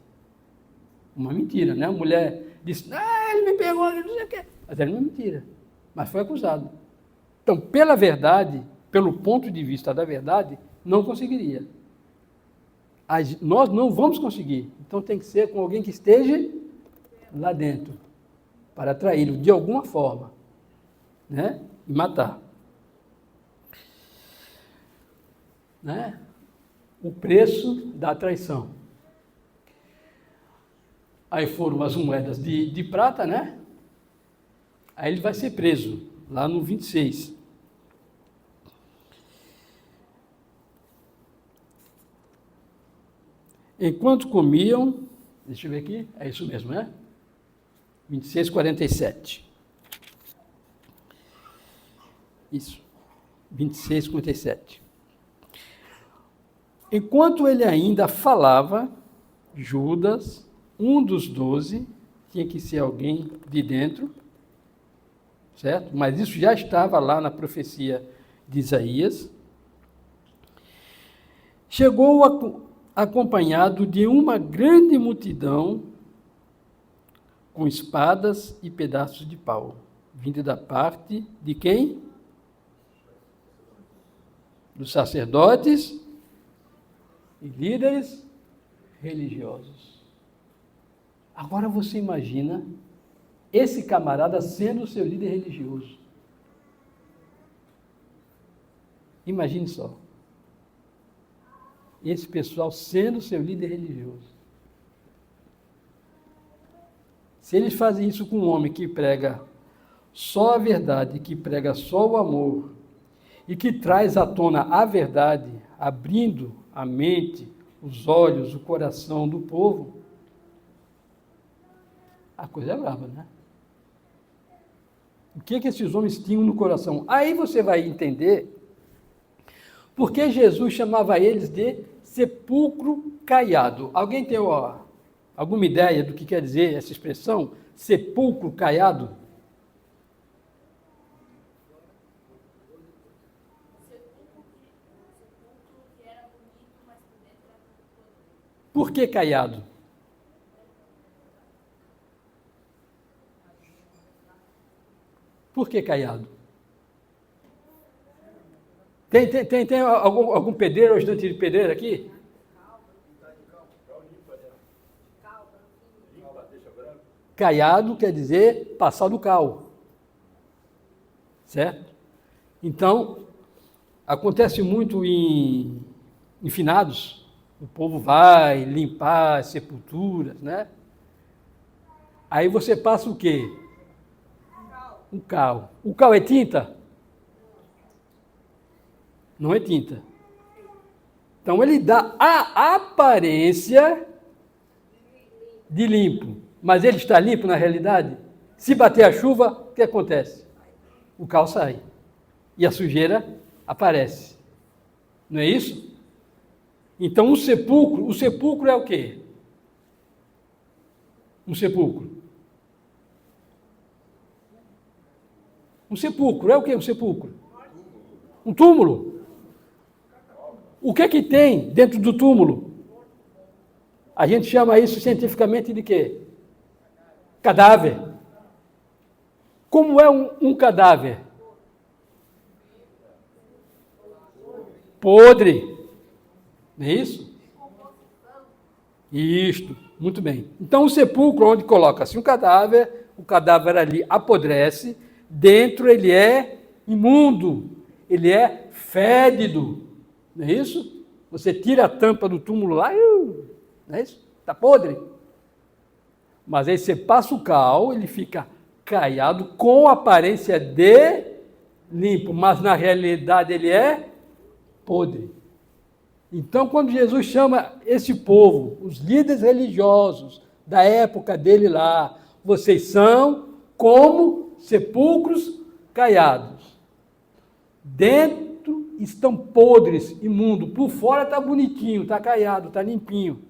Uma mentira, né? A mulher disse, ele me pegou, não sei o quê. Mas era uma mentira, mas foi acusado. Então, pela verdade, pelo ponto de vista da verdade, não conseguiria. Nós não vamos conseguir. Então, tem que ser com alguém que esteja lá dentro, para atraí-lo de alguma forma, né? E matar. Né? O preço da traição. Aí foram as moedas de prata, né? Aí ele vai ser preso, lá no 26. Enquanto comiam, deixa eu ver aqui, é isso mesmo, né? 26:47. Isso, 26:47. Enquanto ele ainda falava, Judas, um dos 12, tinha que ser alguém de dentro, certo? Mas isso já estava lá na profecia de Isaías. Chegou acompanhado de uma grande multidão com espadas e pedaços de pau, vindo da parte de quem? Dos sacerdotes e líderes religiosos. Agora você imagina esse camarada sendo o seu líder religioso. Imagine só. Esse pessoal sendo o seu líder religioso. Se eles fazem isso com um homem que prega só a verdade, que prega só o amor, e que traz à tona a verdade, abrindo a mente, os olhos, o coração do povo, a coisa é brava, né? O que esses homens tinham no coração? Aí você vai entender por que Jesus chamava eles de sepulcro caiado. Alguém tem alguma ideia do que quer dizer essa expressão? Sepulcro caiado? Por que caiado? Por que caiado? Tem algum pedreiro, ajudante de pedreiro aqui? Caiado quer dizer passar do cal. Certo? Então, acontece muito em finados. O povo vai limpar as sepulturas, né? Aí você passa o quê? O cal. O cal é tinta? Não é tinta. Então ele dá a aparência de limpo. Mas ele está limpo na realidade? Se bater a chuva, o que acontece? O cal sai. E a sujeira aparece. Não é isso? Então o sepulcro é o quê? Um sepulcro. Um sepulcro é o quê? Um sepulcro? Um túmulo. O que é que tem dentro do túmulo? A gente chama isso cientificamente de quê? Cadáver. Como é um cadáver? Podre. Não é isso? Isto, muito bem. Então o sepulcro, onde coloca-se um cadáver, o cadáver ali apodrece, dentro ele é imundo, ele é fédido. Não é isso? Você tira a tampa do túmulo lá, não é isso? Está podre. Mas aí você passa o cal, ele fica caiado com aparência de limpo, mas na realidade ele é podre. Então, quando Jesus chama esse povo, os líderes religiosos da época dele lá, vocês são como sepulcros caiados. Dentro estão podres, imundos. Por fora está bonitinho, está caiado, está limpinho.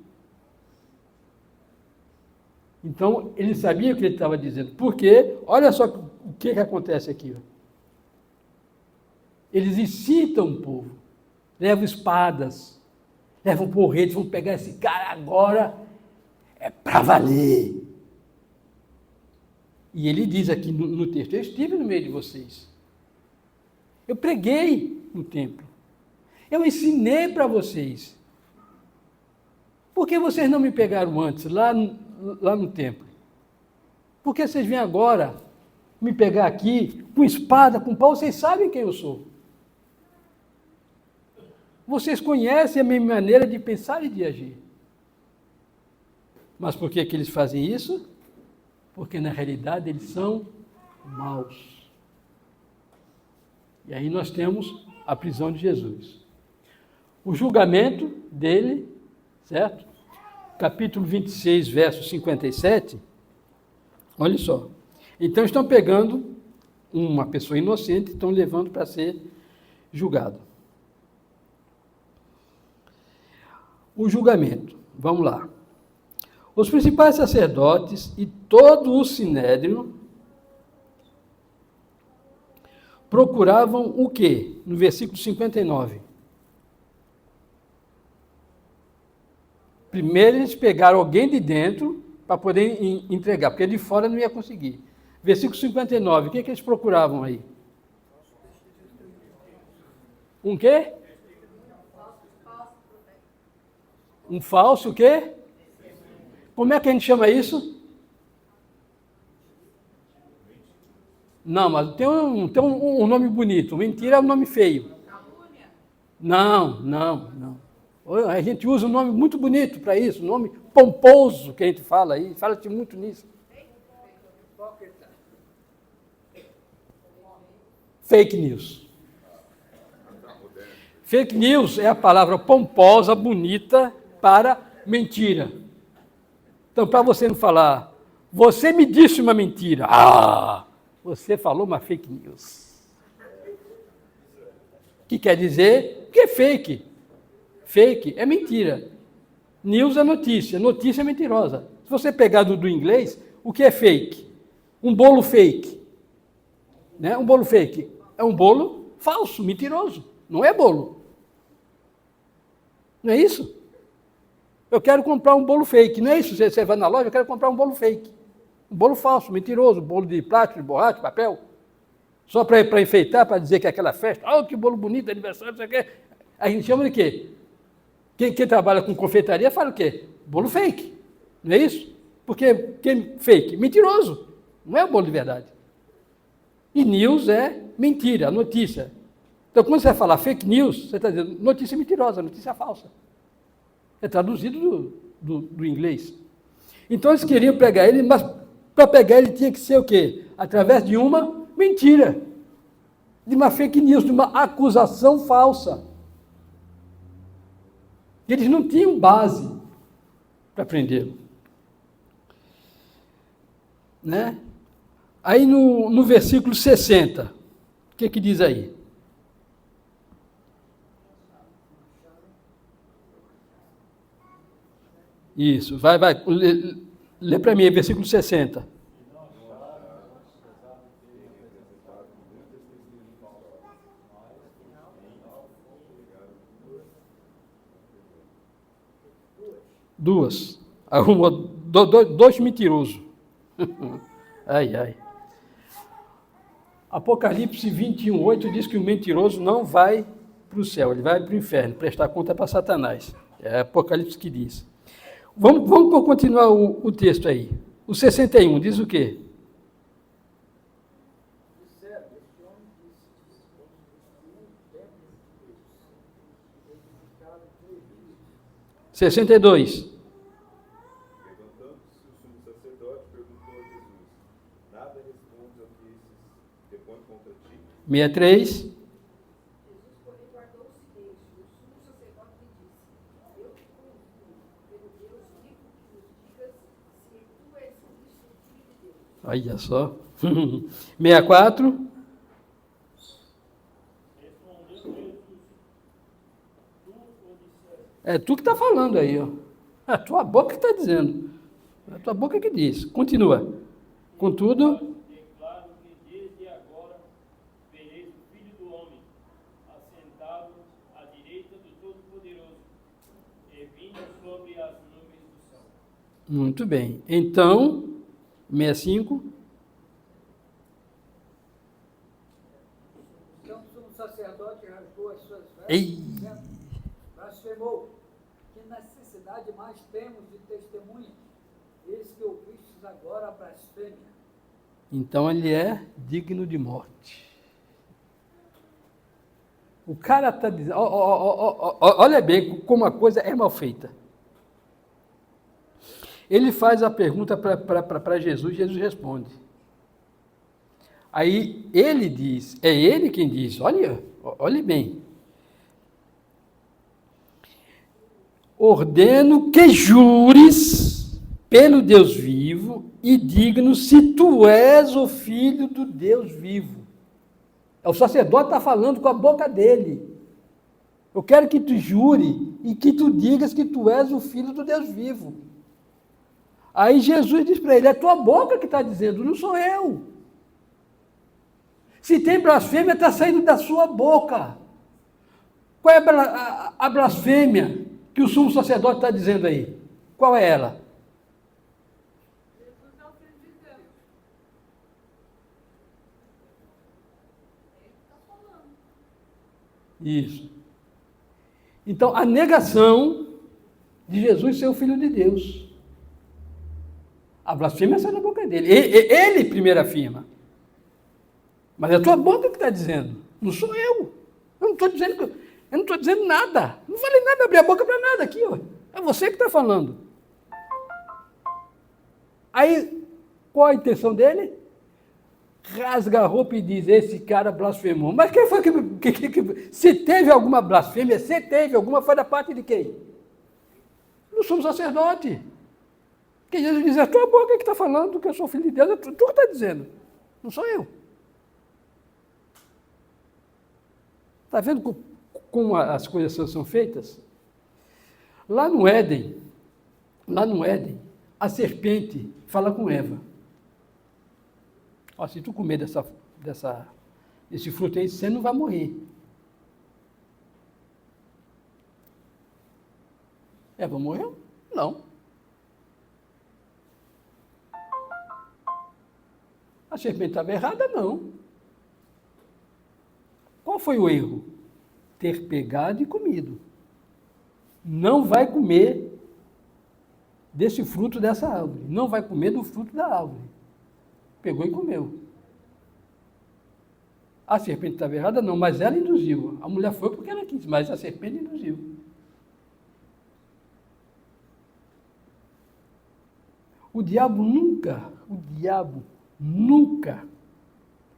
Então, ele sabia o que ele estava dizendo. Porque, olha só o que acontece aqui. Eles incitam o povo, levam espadas, levam porretes, vão pegar esse cara agora, é para valer. E ele diz aqui no texto, eu estive no meio de vocês. Eu preguei no templo. Eu ensinei para vocês. Por que vocês não me pegaram antes, lá no templo? Por que vocês vêm agora me pegar aqui com espada, com pau? Vocês sabem quem eu sou. Vocês conhecem a minha maneira de pensar e de agir. Mas por que eles fazem isso? Porque na realidade eles são maus. E aí nós temos a prisão de Jesus. O julgamento dele, certo? Capítulo 26, verso 57. Olha só. Então estão pegando uma pessoa inocente e estão levando para ser julgado. O julgamento. Vamos lá. Os principais sacerdotes e todo o sinédrio procuravam o quê? No versículo 59. Primeiro eles pegaram alguém de dentro para poder entregar, porque de fora não ia conseguir. Versículo 59, o que eles procuravam aí? Um quê? Um falso o quê? Como é que a gente chama isso? Não, mas tem um nome bonito. Mentira é um nome feio. Não. A gente usa um nome muito bonito para isso, um nome pomposo que a gente fala aí. Fala-se muito nisso. Fake news. Fake news é a palavra pomposa, bonita para mentira. Então, para você não falar, você me disse uma mentira. Você falou uma fake news. O que quer dizer? Que é fake. Fake é mentira. News é notícia. Notícia é mentirosa. Se você pegar do inglês, o que é fake? Um bolo fake. Né? Um bolo fake é um bolo falso, mentiroso. Não é bolo. Não é isso? Eu quero comprar um bolo fake. Não é isso? Você vai na loja, eu quero comprar um bolo fake. Um bolo falso, mentiroso, um bolo de plástico, de borracha, de papel. Só para enfeitar, para dizer que é aquela festa, que bolo bonito, aniversário, não sei o quê. A gente chama de quê? Quem trabalha com confeitaria fala o quê? Bolo fake, não é isso? Porque quem fake? Mentiroso, não é o bolo de verdade. E news é mentira, notícia. Então, quando você vai falar fake news, você está dizendo notícia mentirosa, notícia falsa. É traduzido do inglês. Então, eles queriam pegar ele, mas para pegar ele tinha que ser o quê? Através de uma mentira, de uma fake news, de uma acusação falsa. Eles não tinham base para prendê-lo. Né? Aí no versículo 60, o que diz aí? Isso, vai, lê para mim, versículo 60. Duas. Arrumou dois mentirosos. Ai. Apocalipse 21:8 diz que o mentiroso não vai para o céu, ele vai para o inferno, prestar conta para Satanás. É Apocalipse que diz. Vamos continuar o texto aí. O 61 diz o quê? 62. Levantando-se o sumo sacerdote, perguntou a Jesus: Nada respondes ao que esses depõem contra ti? 63. Jesus, porém, guardou o silêncio. O sumo sacerdote lhe disse: Eu te conjuro, pelo Deus vivo, que nos digas se tu és o Cristo, filho de Deus. Olha só. 64. É tu que está falando aí, ó. É a tua boca que está dizendo. É a tua boca que diz. Continua. Contudo, Declaro que desde agora vereis o Filho do Homem assentado à direita do Todo-Poderoso e vindo sobre as nuvens do céu. muito bem. Então, 65. Então o sumo sacerdote rasgou as suas vestes, Ei. dizendo, blasfemou. Que necessidade mais temos de testemunha? Eis que ouvistes agora a blasfêmia. Então ele é digno de morte. O cara está dizendo, olha bem como a coisa é mal feita. Ele faz a pergunta para Jesus, Jesus responde. Aí ele diz, é ele quem diz, olhe bem. Ordeno que jures pelo Deus vivo e digno se tu és o filho do Deus vivo. O sacerdote está falando com a boca dele. Eu quero que tu jure e que tu digas que tu és o filho do Deus vivo. Aí Jesus diz para ele, é tua boca que está dizendo, não sou eu. Se tem blasfêmia, está saindo da sua boca. Qual é a blasfêmia que o sumo sacerdote está dizendo aí? Qual é ela? Jesus é o Filho de Deus. Ele está falando. Isso. Então, a negação de Jesus ser o Filho de Deus. A blasfêmia sai da boca dele. Ele primeiro afirma. Mas é a tua boca que está dizendo. Não sou eu. Eu não estou dizendo nada. Não falei nada, abri a boca para nada aqui. Ó. É você que está falando. Aí, qual a intenção dele? Rasga a roupa e diz, esse cara blasfemou. Mas quem foi que se teve alguma blasfêmia, se teve alguma, foi da parte de quem? Do sumo sacerdote. Porque Jesus diz, é a tua boca que está falando que eu sou filho de Deus, é tu que está dizendo, não sou eu. Está vendo como as coisas são feitas? Lá no Éden, a serpente fala com Eva. Ó, se tu comer desse fruto aí, você não vai morrer. Eva morreu? Não. A serpente estava errada? Não. Qual foi o erro? Ter pegado e comido. Não vai comer desse fruto dessa árvore. Não vai comer do fruto da árvore. Pegou e comeu. A serpente estava errada? Não, mas ela induziu. A mulher foi porque ela quis, mas a serpente induziu. O diabo nunca,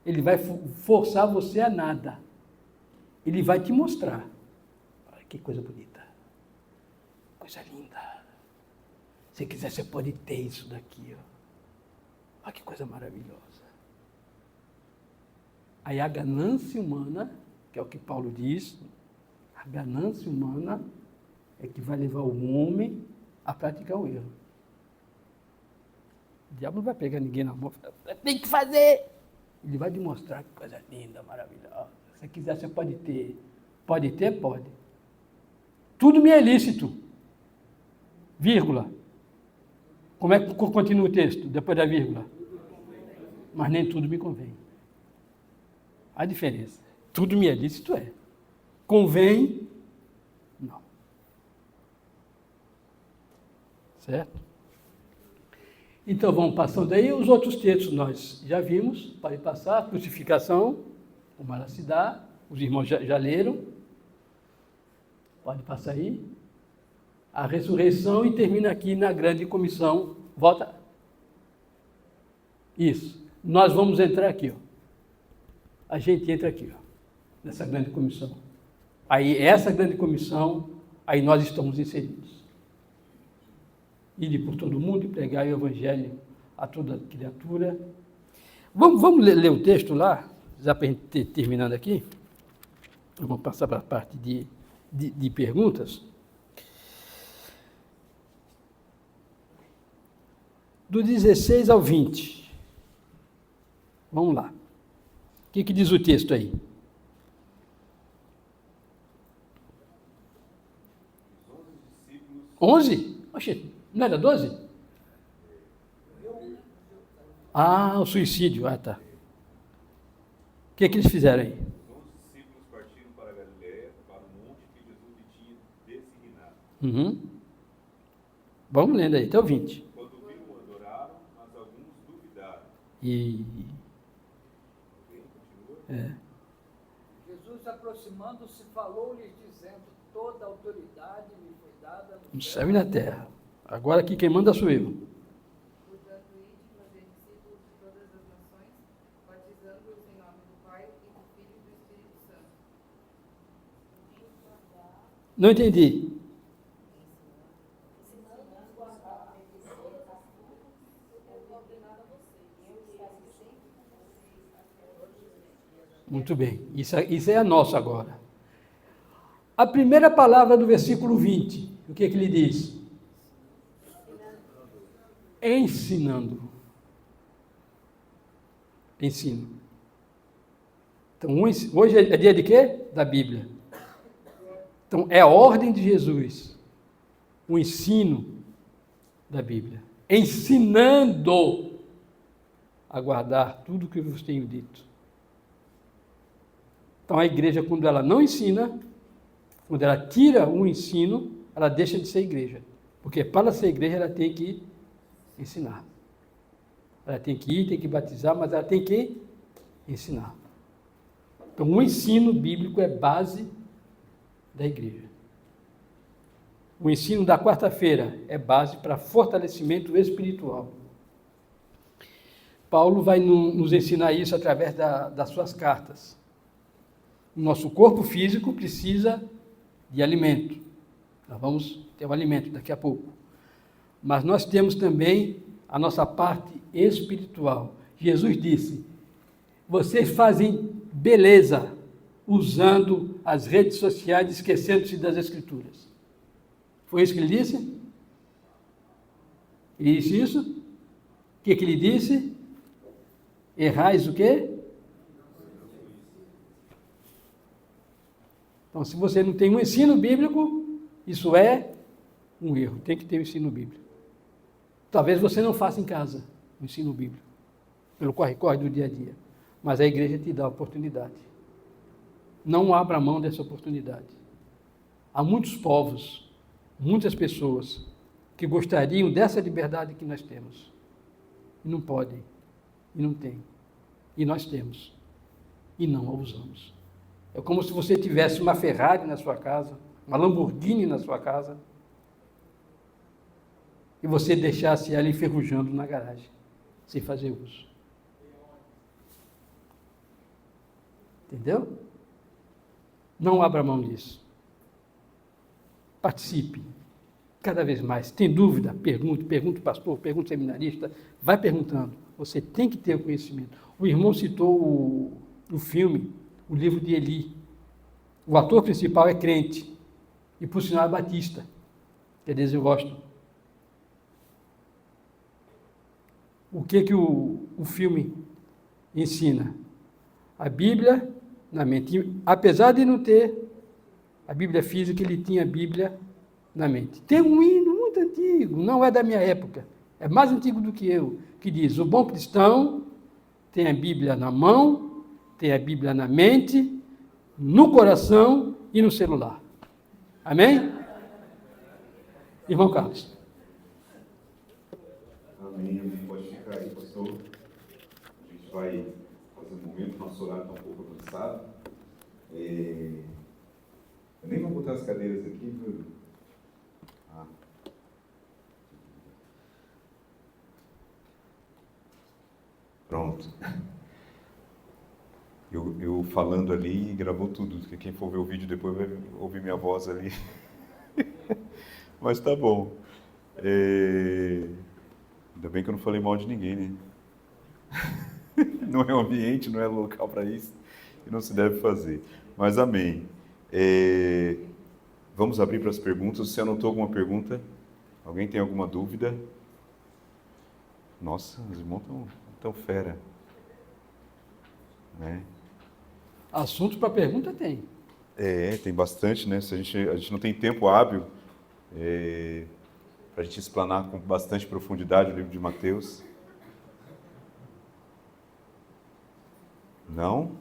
ele vai forçar você a nada. Ele vai te mostrar. Olha que coisa bonita. Coisa linda. Se quiser, você pode ter isso daqui. Ó. Olha que coisa maravilhosa. Aí a ganância humana, que é o que Paulo diz, a ganância humana é que vai levar o homem a praticar o erro. O diabo não vai pegar ninguém na mão e falar, tem que fazer. Ele vai te mostrar que coisa linda, maravilhosa. Se quiser, você pode ter. Pode ter? Pode. Tudo me é lícito. Vírgula. Como é que continua o texto, depois da vírgula? Mas nem tudo me convém. A diferença. Tudo me é lícito é. Convém? Não. Certo? Então vamos passando aí. Os outros textos nós já vimos. Pode passar. A crucificação, como ela se dá. Os irmãos já leram. Pode passar aí. A ressurreição e termina aqui na grande comissão. Volta. Isso. Nós vamos entrar aqui, ó. A gente entra aqui, ó, nessa grande comissão. Aí, essa grande comissão, aí nós estamos inseridos. Ide por todo mundo e pregar o evangelho a toda criatura. Vamos ler o texto lá, já para a gente terminando aqui. Vamos passar para a parte de perguntas. Do 16 ao 20. Vamos lá. O que diz o texto aí? 11? Oxe, não era 12? Ah, o suicídio. Ah, tá. O que eles fizeram aí? Os discípulos partiram para a Galileia, para o monte que Jesus lhe tinha designado. Uhum. Vamos lendo aí, até o 20. Quando viram, adoraram, mas alguns duvidaram. E... Jesus, aproximando-se, falou-lhes, dizendo, toda autoridade me foi dada no céu e na terra. Agora aqui quem manda sou eu. Portanto, ide, fazer discípulos de todas as nações, batizando-os em nome do Pai e do Filho e do Espírito Santo. Não entendi. Muito bem, isso é a nossa agora. A primeira palavra do versículo 20, o que ele diz? Ensinando. Ensino. Então, hoje é dia de quê? Da Bíblia. Então, é a ordem de Jesus. O ensino da Bíblia. Ensinando a guardar tudo o que eu vos tenho dito. Então, a igreja, quando ela não ensina, quando ela tira o ensino, ela deixa de ser igreja. Porque para ser igreja, ela tem que ensinar. Ela tem que ir, tem que batizar, mas ela tem que ensinar. Então, o ensino bíblico é base da igreja. O ensino da quarta-feira é base para fortalecimento espiritual. Paulo vai nos ensinar isso através das suas cartas. O nosso corpo físico precisa de alimento. Nós vamos ter o alimento daqui a pouco. Mas nós temos também a nossa parte espiritual. Jesus disse, vocês fazem beleza usando as redes sociais, esquecendo-se das Escrituras. Foi isso que ele disse? Ele disse isso? O que ele disse? Errais o quê? Então, se você não tem um ensino bíblico, isso é um erro. Tem que ter um ensino bíblico. Talvez você não faça em casa o ensino bíblico, pelo corre-corre do dia a dia. Mas a igreja te dá a oportunidade. não abra mão dessa oportunidade. Há muitos povos, muitas pessoas que gostariam dessa liberdade que nós temos. E não podem, e não têm. E nós temos. E não a usamos. É como se você tivesse uma Ferrari na sua casa, uma Lamborghini na sua casa, e você deixasse ela enferrujando na garagem, sem fazer uso. Entendeu? Não abra mão disso. Participe cada vez mais. Tem dúvida? Pergunte o pastor, pergunte o seminarista, vai perguntando. Você tem que ter o conhecimento. O irmão citou o filme, o livro de Eli. O ator principal é crente, e por sinal é batista. Quer dizer, eu gosto. O que o filme ensina? A Bíblia na mente. Apesar de não ter a Bíblia física, ele tinha a Bíblia na mente. Tem um hino muito antigo, não é da minha época, é mais antigo do que eu, que diz: o bom cristão tem a Bíblia na mão, tem a Bíblia na mente, no coração e no celular. Amém? Irmão Carlos. Amém, amém. Pode ficar aí, pastor. A gente vai fazer um momento, nosso horário está um pouco avançado. Eu nem vou botar as cadeiras aqui, viu? Pronto. Eu falando ali, gravou tudo. Quem for ver o vídeo depois vai ouvir minha voz ali. Mas tá bom. Ainda bem que eu não falei mal de ninguém, né? Não é um ambiente, não é local para isso. E não se deve fazer. Mas amém. Vamos abrir para as perguntas. Você anotou alguma pergunta? Alguém tem alguma dúvida? Nossa, os irmãos estão fera. Né? Assunto para pergunta tem. Tem bastante, né? Se a gente não tem tempo hábil para a gente explanar com bastante profundidade o livro de Mateus. Não?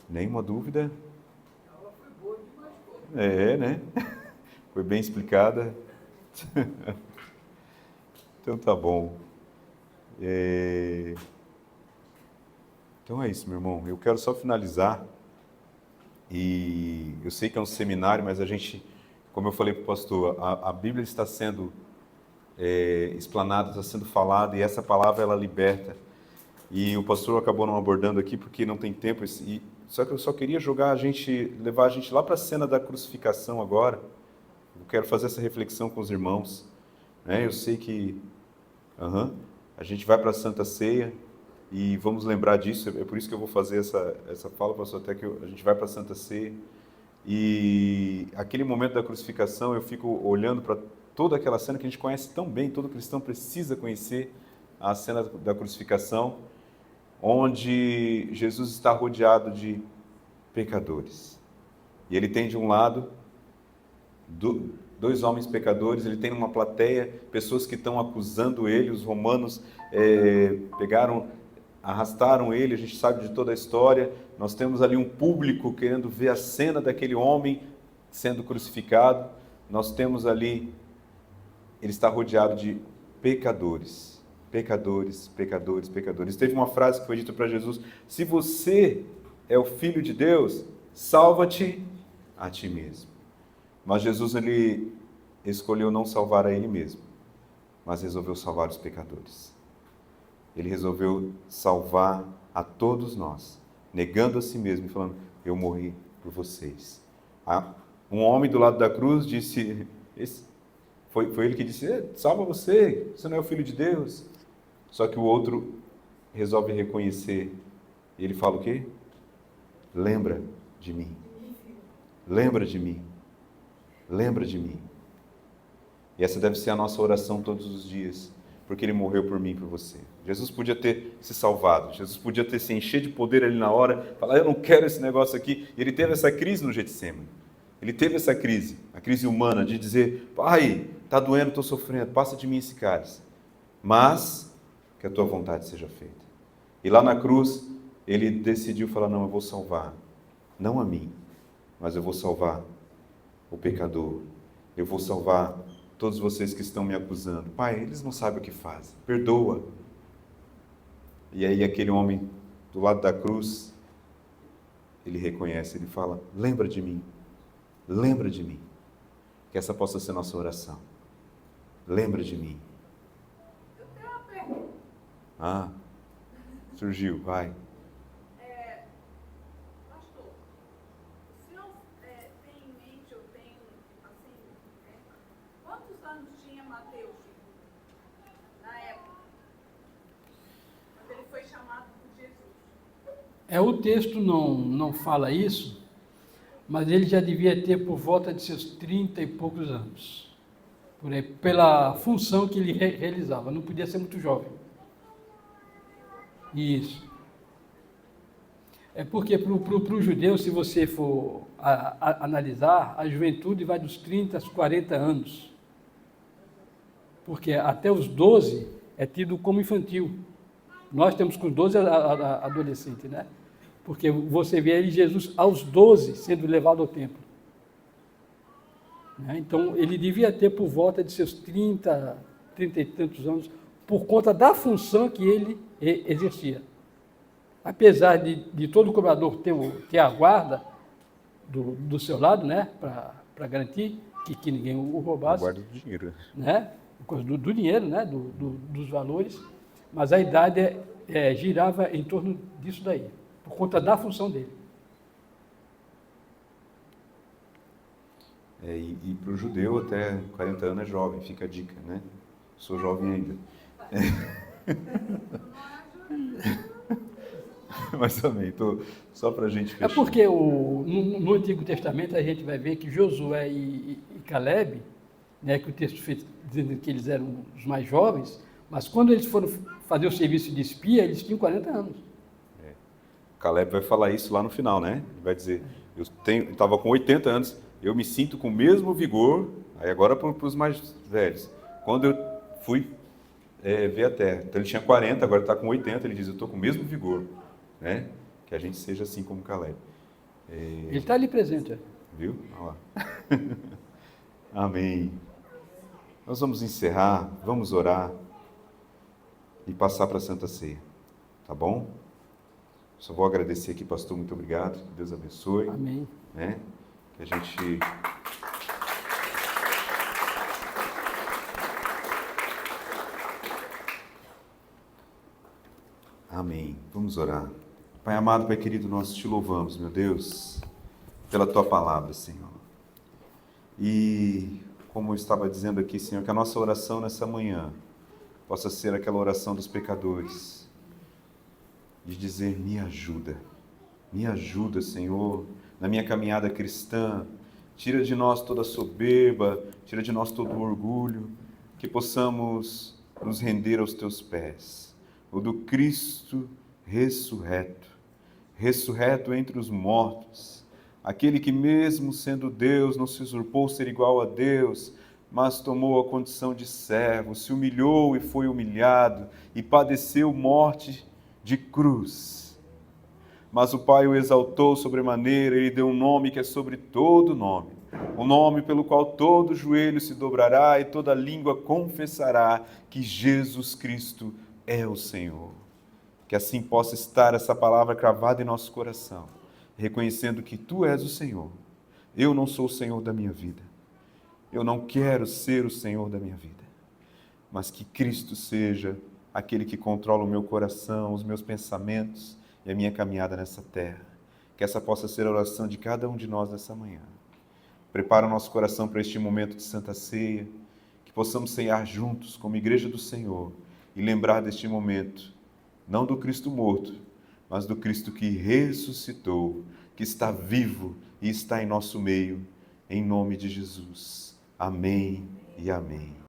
Nenhuma dúvida? Né? Foi bem explicada. Então tá bom. Então é isso, meu irmão. Eu quero só finalizar. E eu sei que é um seminário, mas a gente, como eu falei para o pastor, a Bíblia está sendo explanada, está sendo falada, e essa palavra ela liberta. E o pastor acabou não abordando aqui porque não tem tempo. Só que eu só queria levar a gente lá para a cena da crucificação agora. Eu quero fazer essa reflexão com os irmãos. Né? Eu sei que a gente vai para a Santa Ceia e vamos lembrar disso. É por isso que eu vou fazer essa fala, pastor, até que a gente vai para a Santa Ceia. E aquele momento da crucificação, eu fico olhando para toda aquela cena que a gente conhece tão bem, todo cristão precisa conhecer a cena da crucificação, onde Jesus está rodeado de pecadores. E ele tem de um lado dois homens pecadores, ele tem uma plateia, pessoas que estão acusando ele, os romanos arrastaram ele, a gente sabe de toda a história, nós temos ali um público querendo ver a cena daquele homem sendo crucificado, nós temos ali, ele está rodeado de pecadores. Pecadores, pecadores, pecadores. Teve uma frase que foi dita para Jesus: se você é o Filho de Deus, salva-te a ti mesmo. Mas Jesus, ele escolheu não salvar a ele mesmo, mas resolveu salvar os pecadores. Ele resolveu salvar a todos nós, negando a si mesmo e falando: eu morri por vocês. Um homem do lado da cruz disse, foi ele que disse: salva você não é o Filho de Deus. Só que o outro resolve reconhecer. E ele fala o quê? Lembra de mim. Lembra de mim. Lembra de mim. E essa deve ser a nossa oração todos os dias. Porque ele morreu por mim e por você. Jesus podia ter se salvado. Jesus podia ter se encher de poder ali na hora. Falar: eu não quero esse negócio aqui. E ele teve essa crise no Getsemane. Ele teve essa crise. A crise humana de dizer: pai, está doendo, estou sofrendo. Passa de mim esse cálice. Mas que a tua vontade seja feita. E lá na cruz, ele decidiu falar: não, eu vou salvar não a mim, mas eu vou salvar o pecador. Eu vou salvar todos vocês que estão me acusando. Pai, eles não sabem o que fazem. Perdoa. E aí aquele homem do lado da cruz, ele reconhece, ele fala, lembra de mim. Lembra de mim. Que essa possa ser nossa oração. Lembra de mim. Eu tenho uma pergunta. Ah, surgiu, vai. Pastor, o senhor tem em mente, eu tenho, assim, quantos anos tinha Mateus na época, quando ele foi chamado por Jesus? O texto não fala isso, mas ele já devia ter por volta de seus 30 e poucos anos. Por aí, pela função que ele realizava, não podia ser muito jovem. Isso. É porque para o judeu, se você for analisar, a juventude vai dos 30 aos 40 anos. Porque até os 12 é tido como infantil. Nós temos com os 12 adolescente, né? Porque você vê ele, Jesus, aos 12, sendo levado ao templo. Então, ele devia ter por volta de seus 30 e tantos anos, por conta da função que ele exercia. Apesar de todo cobrador ter a guarda do seu lado, né, para garantir que ninguém o roubasse. A guarda do dinheiro. Né, do dinheiro, né, dos valores, mas a idade girava em torno disso daí, por conta da função dele. E para o judeu, até 40 anos é jovem, fica a dica, né? Sou jovem ainda. Mas também, só para a gente fechar. É porque no Antigo Testamento a gente vai ver que Josué e Caleb, né, que o texto fez dizendo que eles eram os mais jovens, mas quando eles foram fazer o serviço de espia, eles tinham 40 anos. Caleb vai falar isso lá no final, né? Ele vai dizer, eu estava com 80 anos, eu me sinto com o mesmo vigor, aí agora para os mais velhos. Quando eu fui ver a terra, então ele tinha 40, agora está com 80, ele diz, eu estou com o mesmo vigor, né? Que a gente seja assim como Caleb. Ele está ali presente. Viu? Olha lá. Amém. Nós vamos encerrar, vamos orar e passar para a Santa Ceia, tá bom? Só vou agradecer aqui, pastor, muito obrigado, que Deus abençoe. Amém. Né? Que a gente... Amém. Vamos orar. Pai amado, Pai querido, nós te louvamos, meu Deus, pela Tua palavra, Senhor. E, como eu estava dizendo aqui, Senhor, que a nossa oração nessa manhã possa ser aquela oração dos pecadores, de dizer, me ajuda, Senhor, na minha caminhada cristã, tira de nós toda a soberba, tira de nós todo o orgulho, que possamos nos render aos Teus pés, o do Cristo ressurreto entre os mortos, aquele que mesmo sendo Deus não se usurpou ser igual a Deus, mas tomou a condição de servo, se humilhou e foi humilhado e padeceu morte de cruz. Mas o Pai o exaltou sobremaneira, Ele deu um nome que é sobre todo nome, o nome pelo qual todo joelho se dobrará e toda língua confessará que Jesus Cristo é o Senhor. Que assim possa estar essa palavra cravada em nosso coração, reconhecendo que Tu és o Senhor. Eu não sou o Senhor da minha vida. Eu não quero ser o Senhor da minha vida, mas que Cristo seja aquele que controla o meu coração, os meus pensamentos e a minha caminhada nessa terra. Que essa possa ser a oração de cada um de nós nessa manhã. Prepara o nosso coração para este momento de Santa Ceia, que possamos ceiar juntos como Igreja do Senhor e lembrar deste momento, não do Cristo morto, mas do Cristo que ressuscitou, que está vivo e está em nosso meio, em nome de Jesus. Amém e amém.